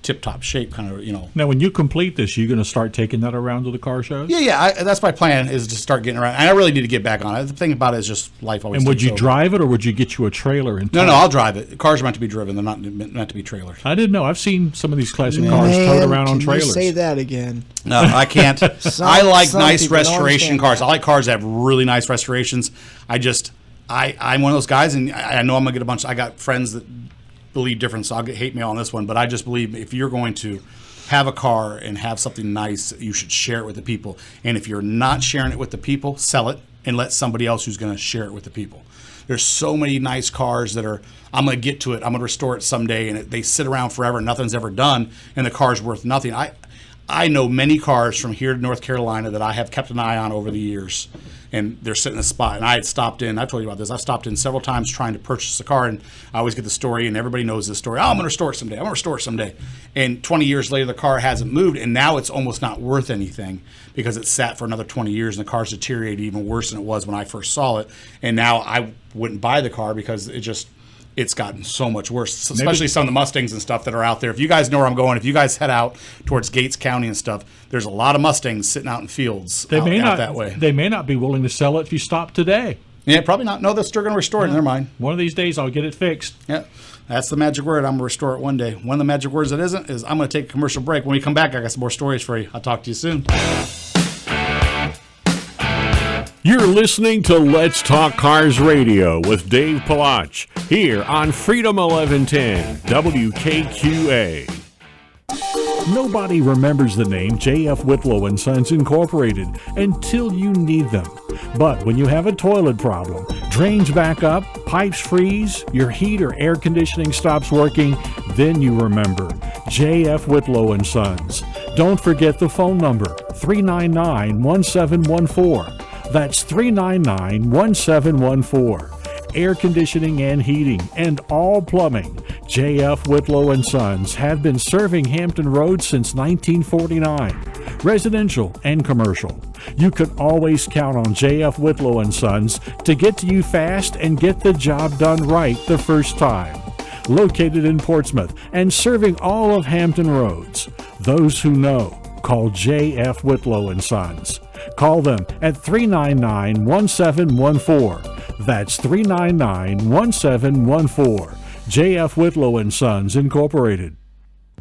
tip-top shape kind of, Now, when you complete this, you're going to start taking that around to the car shows? Yeah. That's my plan, is to start getting around. And I really need to get back on it. The thing about it is just life always. And would takes you over. drive it, or would you get you a trailer? And No, I'll drive it. Cars are meant to be driven. They're not meant to be trailers. I didn't know. I've seen some of these classic cars towed around on trailers. Can you say that again? No, I can't. I like some nice people don't restoration understand cars. that. I like cars that have really nice restorations. I'm one of those guys, and I know I'm going to get I got friends that believe different, so I'll get hate mail on this one, but I just believe if you're going to have a car and have something nice, you should share it with the people. And if you're not sharing it with the people, sell it and let somebody else who's going to share it with the people. There's so many nice cars that I'm going to get to it, I'm going to restore it someday, and they sit around forever and nothing's ever done, and the car's worth nothing. I know many cars from here to North Carolina that I have kept an eye on over the years, and they're sitting in a spot. And I had stopped in, I've told you about this, I stopped in several times trying to purchase a car, and I always get the story, and everybody knows this story. Oh, I'm going to restore it someday. And 20 years later, the car hasn't moved, and now it's almost not worth anything because it sat for another 20 years, and the car's deteriorated even worse than it was when I first saw it. And now I wouldn't buy the car because it's gotten so much worse, especially some of the Mustangs and stuff that are out there. If you guys know where I'm going, if you guys head out towards Gates County and stuff, there's a lot of Mustangs sitting out in fields out that way. They may not be willing to sell it if you stop today. Yeah, probably not. No, they're still going to restore it. Never mind. One of these days, I'll get it fixed. Yeah, that's the magic word. I'm going to restore it one day. One of the magic words that isn't is I'm going to take a commercial break. When we come back, I got some more stories for you. I'll talk to you soon. You're listening to Let's Talk Cars Radio with Dave Palach here on Freedom 1110 WKQA. Nobody remembers the name J.F. Whitlow and Sons Incorporated until you need them. But when you have a toilet problem, drains back up, pipes freeze, your heat or air conditioning stops working, then you remember J.F. Whitlow and Sons. Don't forget the phone number, 399-1714. That's 399-1714. Air conditioning and heating and all plumbing. J.F. Whitlow and Sons have been serving Hampton Roads since 1949. Residential and commercial. You can always count on J.F. Whitlow and Sons to get to you fast and get the job done right the first time. Located in Portsmouth and serving all of Hampton Roads. Those who know, call J.F. Whitlow and Sons. Call them at 399-1714. That's 399-1714. J.F. Whitlow and Sons Incorporated.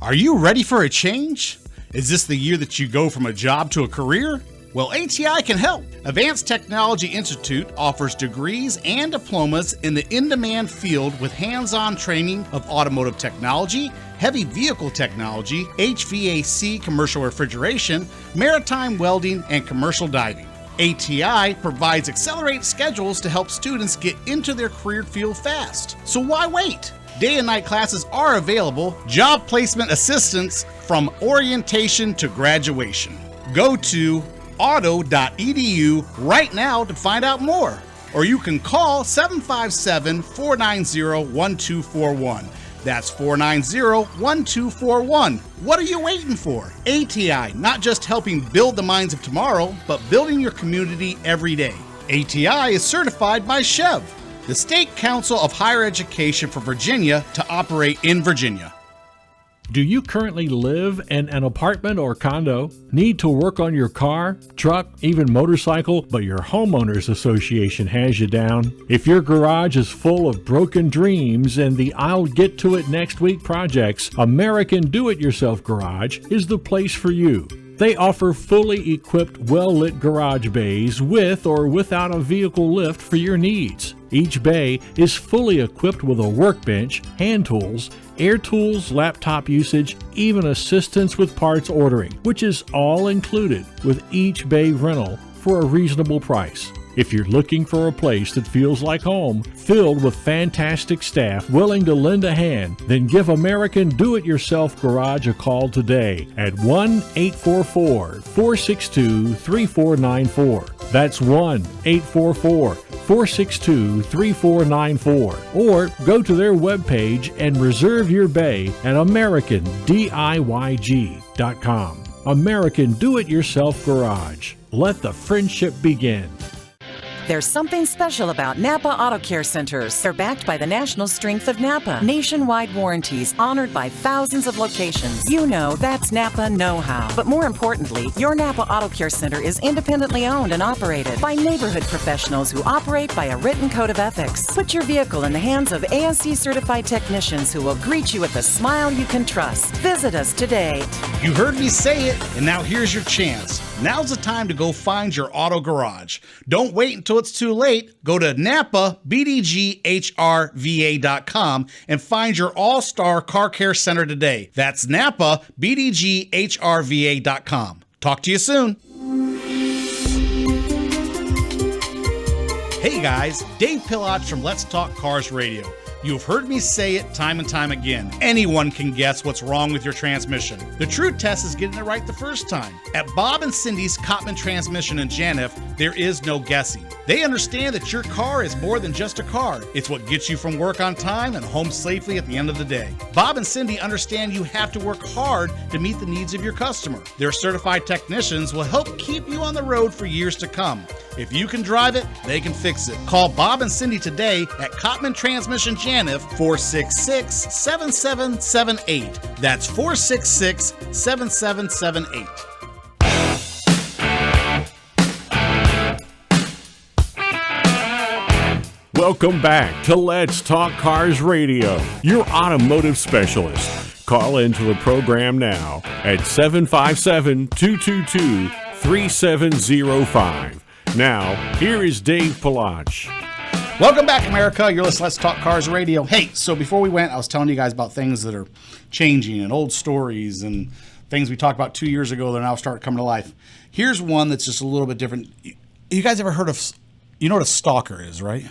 Are you ready for a change? Is this the year that you go from a job to a career? Well, ATI can help. Advanced Technology Institute offers degrees and diplomas in the in-demand field with hands-on training of automotive technology, heavy vehicle technology, HVAC commercial refrigeration, maritime welding, and commercial diving. ATI provides accelerated schedules to help students get into their career field fast. So why wait? Day and night classes are available, job placement assistance from orientation to graduation. Go to auto.edu right now to find out more, or you can call 757-490-1241. That's 490-1241. What are you waiting for? ATI, not just helping build the minds of tomorrow, but building your community every day. ATI is certified by Chev, the State Council of Higher Education for Virginia, to operate in Virginia. Do you currently live in an apartment or condo? Need to work on your car, truck, even motorcycle, but your homeowners association has you down? If your garage is full of broken dreams and the I'll get to it next week projects, American Do-It-Yourself Garage is the place for you. They offer fully equipped, well-lit garage bays with or without a vehicle lift for your needs. Each bay is fully equipped with a workbench, hand tools, air tools, laptop usage, even assistance with parts ordering, which is all included with each bay rental for a reasonable price. If you're looking for a place that feels like home, filled with fantastic staff willing to lend a hand, then give American Do-It-Yourself Garage a call today at 1-844-462-3494. That's 1-844-462-3494. 462-3494 or go to their webpage and reserve your bay at AmericanDIYG.com. American Do-It-Yourself Garage. Let the friendship begin. There's something special about Napa Auto Care Centers. They're backed by the national strength of Napa. Nationwide warranties honored by thousands of locations. You know, that's Napa know-how. But more importantly, your Napa Auto Care Center is independently owned and operated by neighborhood professionals who operate by a written code of ethics. Put your vehicle in the hands of ASE certified technicians who will greet you with a smile you can trust. Visit us today. You heard me say it, and now here's your chance. Now's the time to go find your auto garage. Don't wait until it's too late. Go to NapaBDGHRVA.com and find your all-star car care center today. That's NapaBDGHRVA.com. Talk to you soon. Hey guys, Dave Pillage from Let's Talk Cars Radio. You've heard me say it time and time again. Anyone can guess what's wrong with your transmission. The true test is getting it right the first time. At Bob and Cindy's Cottman Transmission in Janif, there is no guessing. They understand that your car is more than just a car. It's what gets you from work on time and home safely at the end of the day. Bob and Cindy understand you have to work hard to meet the needs of your customer. Their certified technicians will help keep you on the road for years to come. If you can drive it, they can fix it. Call Bob and Cindy today at Cottman Transmission Janif, 466-7778. That's 466-7778. Welcome back to Let's Talk Cars Radio, your automotive specialist. Call into the program now at 757-222-3705. Now, here is Dave Pillage. Welcome back, America. You're listening to Let's Talk Cars Radio. Hey, so before we went, I was telling you guys about things that are changing and old stories and things we talked about 2 years ago that are now starting to come to life. Here's one that's just a little bit different. You guys ever heard of, you know what a stalker is, right?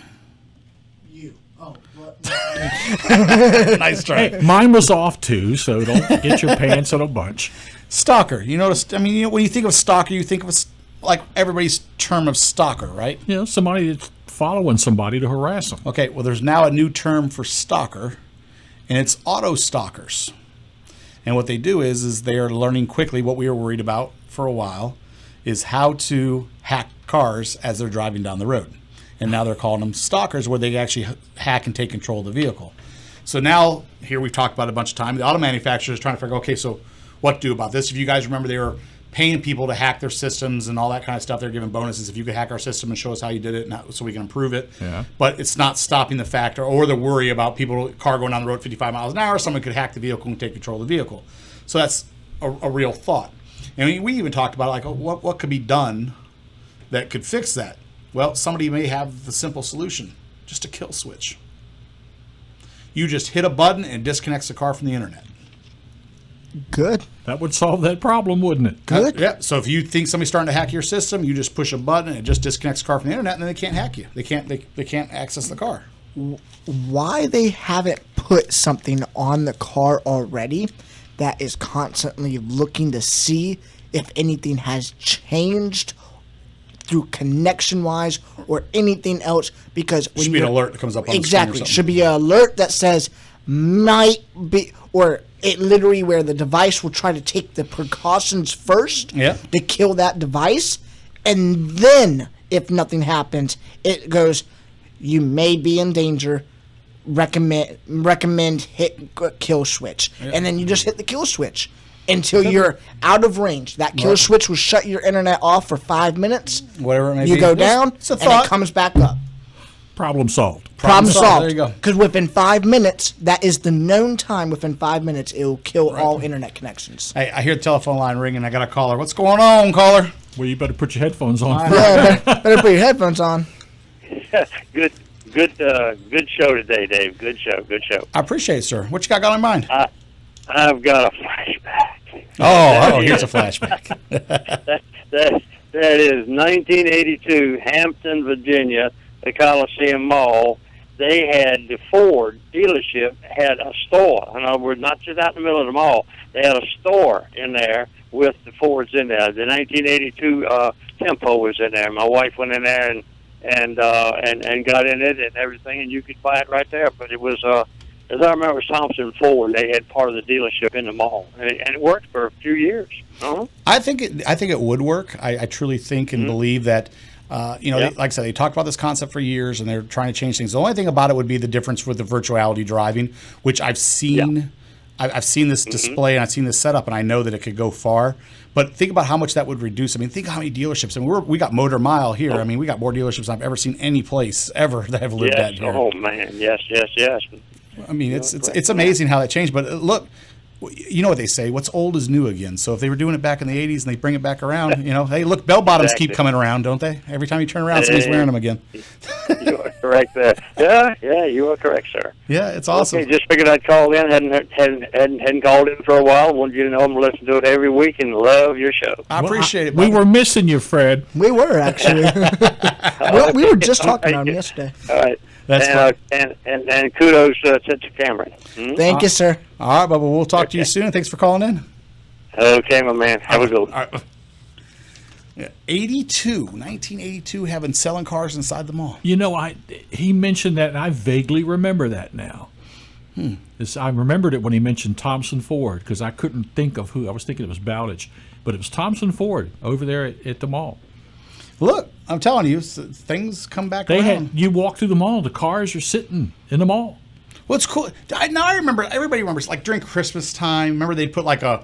Nice try. Hey, mine was off too, so don't get your pants in a bunch. Stalker. You notice, I mean, you know, when you think of stalker, you think of like everybody's term of stalker, right? You know, somebody that's following somebody to harass them. Okay, well, there's now a new term for stalker, and it's auto stalkers. And what they do is they are learning quickly what we were worried about for a while, is how to hack cars as they're driving down the road. And now they're calling them stalkers, where they actually hack and take control of the vehicle. So now, here we've talked about it a bunch of times, the auto manufacturers are trying to figure, okay, so what to do about this? If you guys remember, they were paying people to hack their systems and all that kind of stuff. They're giving bonuses if you could hack our system and show us how you did it, so we can improve it. Yeah. But it's not stopping the factor or the worry about car going down the road 55 miles an hour. Someone could hack the vehicle and take control of the vehicle. So that's a real thought. And we even talked about like what could be done that could fix that. Well, somebody may have the simple solution, just a kill switch. You just hit a button and it disconnects the car from the internet. Good. That would solve that problem, wouldn't it? Good. Yeah. So if you think somebody's starting to hack your system, you just push a button and it just disconnects the car from the internet, and then they can't hack you. They can't access the car. Why they haven't put something on the car already that is constantly looking to see if anything has changed through connection-wise or anything else? Because when Should be an alert that comes up on the screen or exactly something. should be an alert that says might be, or it literally where the device will try to take the precautions first Yeah. to kill that device, and then if nothing happens, it goes, you may be in danger. Recommend hit kill switch, and then you just hit the kill switch until you're out of range. That kill switch will shut your internet off for 5 minutes. Whatever it may be. You go down, It's a and thought. it comes back up. Problem solved. Problem solved. There you go. Because within 5 minutes, that is the known time. Within 5 minutes, it will kill all internet connections. Hey, I hear the telephone line ringing. I got a caller. What's going on, caller? Well, you better put your headphones on. Yeah, better put your headphones on. Good show today, Dave. Good show. I appreciate it, sir. What you got on mind? I've got a flashback. Oh, here's a flashback. That is 1982, Hampton, Virginia, the Coliseum Mall. They had, the Ford dealership had a store. In other words, not just out in the middle of the mall. They had a store in there with the Fords in there. The 1982 Tempo was in there. My wife went in there and and got in it and everything, and you could buy it right there. But it was, as I remember, it was Thompson Ford. They had part of the dealership in the mall, and it worked for a few years. Uh-huh. I think it would work. I truly think and believe that. Like I said, they talked about this concept for years, and they're trying to change things. The only thing about it would be the difference with the virtuality driving, which I've seen. Yeah. I've seen this display and I've seen this setup, and I know that it could go far. But think about how much that would reduce. I mean, think how many dealerships. I mean, we got Motor Mile here. I mean, we got more dealerships than I've ever seen any place ever that I've lived at here. Oh man, yes. I mean, it's amazing how that changed. But look, you know what they say: what's old is new again. So if they were doing it back in the '80s and they bring it back around, hey, look, bell bottoms keep coming around, don't they? Every time you turn around, somebody's wearing them again. You are correct there. Yeah, you are correct, sir. Yeah, it's awesome. Okay, just figured I'd call in. Hadn't called in for a while. Wanted you to know I'm listening to it every week and love your show. I appreciate it. We buddy. were missing you, Fred. We were actually. we were just talking about him yesterday. All right. That's and kudos to Cameron. Thank you, sir. All right, Bubba. We'll talk to you soon. Thanks for calling in. Okay, my man. Have a good one. All right. Yeah, 1982, selling cars inside the mall. You know, he mentioned that, and I vaguely remember that now. I remembered it when he mentioned Thompson Ford, because I couldn't think of who. I was thinking it was Bowditch, but it was Thompson Ford over there at the mall. Look, I'm telling you, things come back around. You walk through the mall, the cars are sitting in the mall. What's cool? Now I remember. Everybody remembers, like during Christmas time. Remember they'd put like a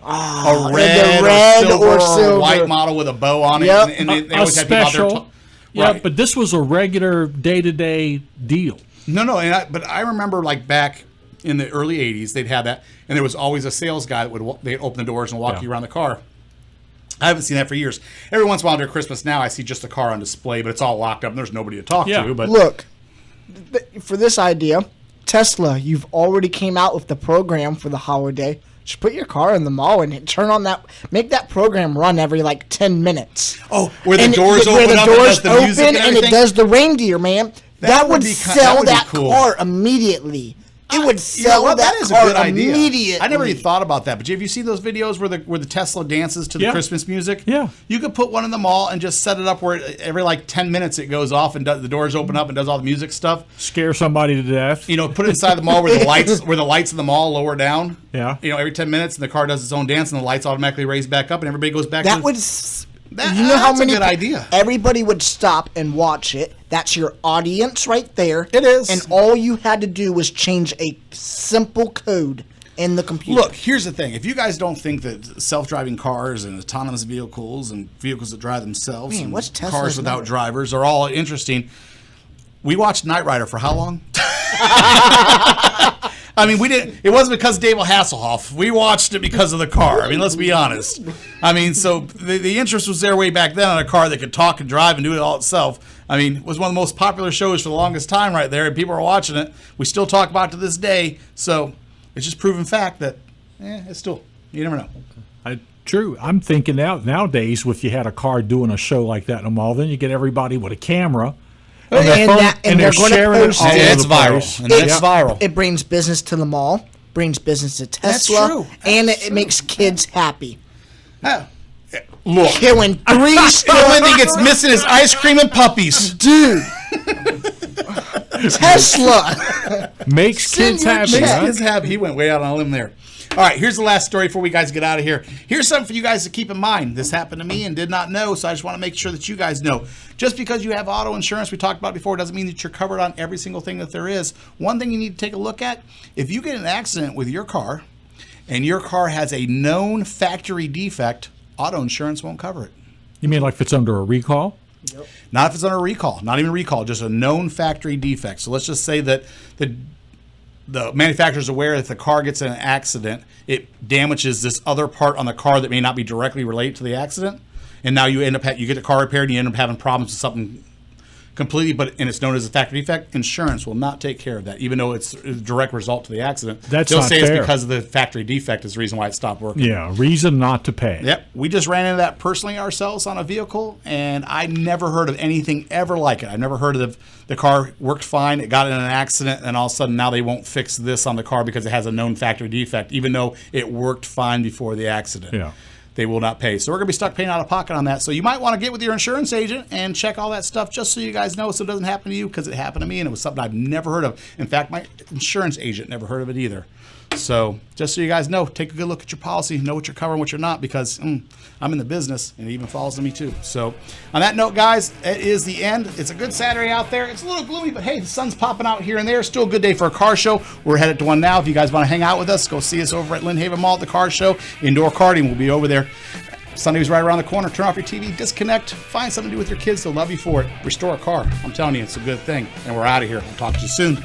red or silver white model with a bow on it, Yep. and they always had people out there. Special. Yeah, but this was a regular day-to-day deal. No, but I remember like back in the early '80s, they'd have that, and there was always a sales guy that they'd open the doors and walk you around the car. I haven't seen that for years. Every once in a while during Christmas now, I see just a car on display, but it's all locked up and there's nobody to talk to. But look, for this idea, Tesla, you've already came out with the program for the holiday. Just put your car in the mall and turn on that. Make that program run every like 10 minutes. Oh, where the doors open up and does the music and everything? It does the reindeer, man. That would sell that cool. car immediately. It would sell that is car a good idea. immediately. I never even thought about that. But have you seen those videos where the Tesla dances to the Christmas music? Yeah. You could put one in the mall and just set it up where every like 10 minutes it goes off and the doors open up and does all the music stuff. Scare somebody to death. Put it inside the mall where the lights in the mall lower down. Yeah. Every 10 minutes and the car does its own dance and the lights automatically raise back up and everybody goes back. That's a good idea. Everybody would stop and watch it. That's your audience right there. It is. And all you had to do was change a simple code in the computer. Look, here's the thing. If you guys don't think that self-driving cars and autonomous vehicles and vehicles that drive themselves and what's Tesla's cars without number? drivers are all interesting, we watched Knight Rider for how long? I mean, we didn't. It wasn't because of David Hasselhoff. We watched it because of the car. I mean, let's be honest. I mean, so the interest was there way back then on a car that could talk and drive and do it all itself. I mean, it was one of the most popular shows for the longest time right there, and people are watching it. We still talk about it to this day. So it's just proven fact that it's still, you never know. True. I'm thinking nowadays, if you had a car doing a show like that in a mall, then you get everybody with a camera. And they're sharing it all over it's the viral. place. And it's viral. It brings business to the mall, brings business to Tesla, That's true. and it makes kids happy. Look. Killing 3 The only thing it's missing is ice cream and puppies. Dude. Tesla. Makes kids happy. Makes Huh? kids happy. He went way out on a limb there. All right, here's the last story before we guys get out of here. Here's something for you guys to keep in mind. This happened to me and did not know, so I just want to make sure that you guys know. Just because you have auto insurance, we talked about before, doesn't mean that you're covered on every single thing that there is. One thing you need to take a look at, if you get in an accident with your car and your car has a known factory defect, auto insurance won't cover it. You mean like if it's under a recall? Yep. Not if it's under a recall, not even a recall, just a known factory defect. So let's just say that the manufacturer is aware that if the car gets in an accident, it damages this other part on the car that may not be directly related to the accident. And now you end up you get the car repaired and you end up having problems with something completely, and it's known as a factory defect. Insurance will not take care of that, even though it's a direct result to the accident. That's They'll not say fair. it's because of the factory defect is the reason why it stopped working. Yeah, reason not to pay. Yep. We just ran into that personally ourselves on a vehicle, and I never heard of anything ever like it. I've never heard of the car worked fine, it got in an accident, and all of a sudden now they won't fix this on the car because it has a known factory defect, even though it worked fine before the accident. Yeah. they will not pay. So we're going to be stuck paying out of pocket on that. So you might want to get with your insurance agent and check all that stuff just so you guys know so it doesn't happen to you, because it happened to me and it was something I've never heard of. In fact, my insurance agent never heard of it either. So just so you guys know, take a good look at your policy, know what you're covering, what you're not, because I'm in the business and it even falls to me too. So on that note, guys, it is the end. It's a good Saturday out there. It's a little gloomy, but hey, the sun's popping out here and there. Still a good day for a car show. We're headed to one now. If you guys want to hang out with us, go see us over at Lynn Haven Mall at the car show. Indoor karting will be over there. Sunday's right around the corner. Turn off your TV, disconnect, find something to do with your kids. They'll love you for it. Restore a car. I'm telling you, it's a good thing. And we're out of here. We'll talk to you soon.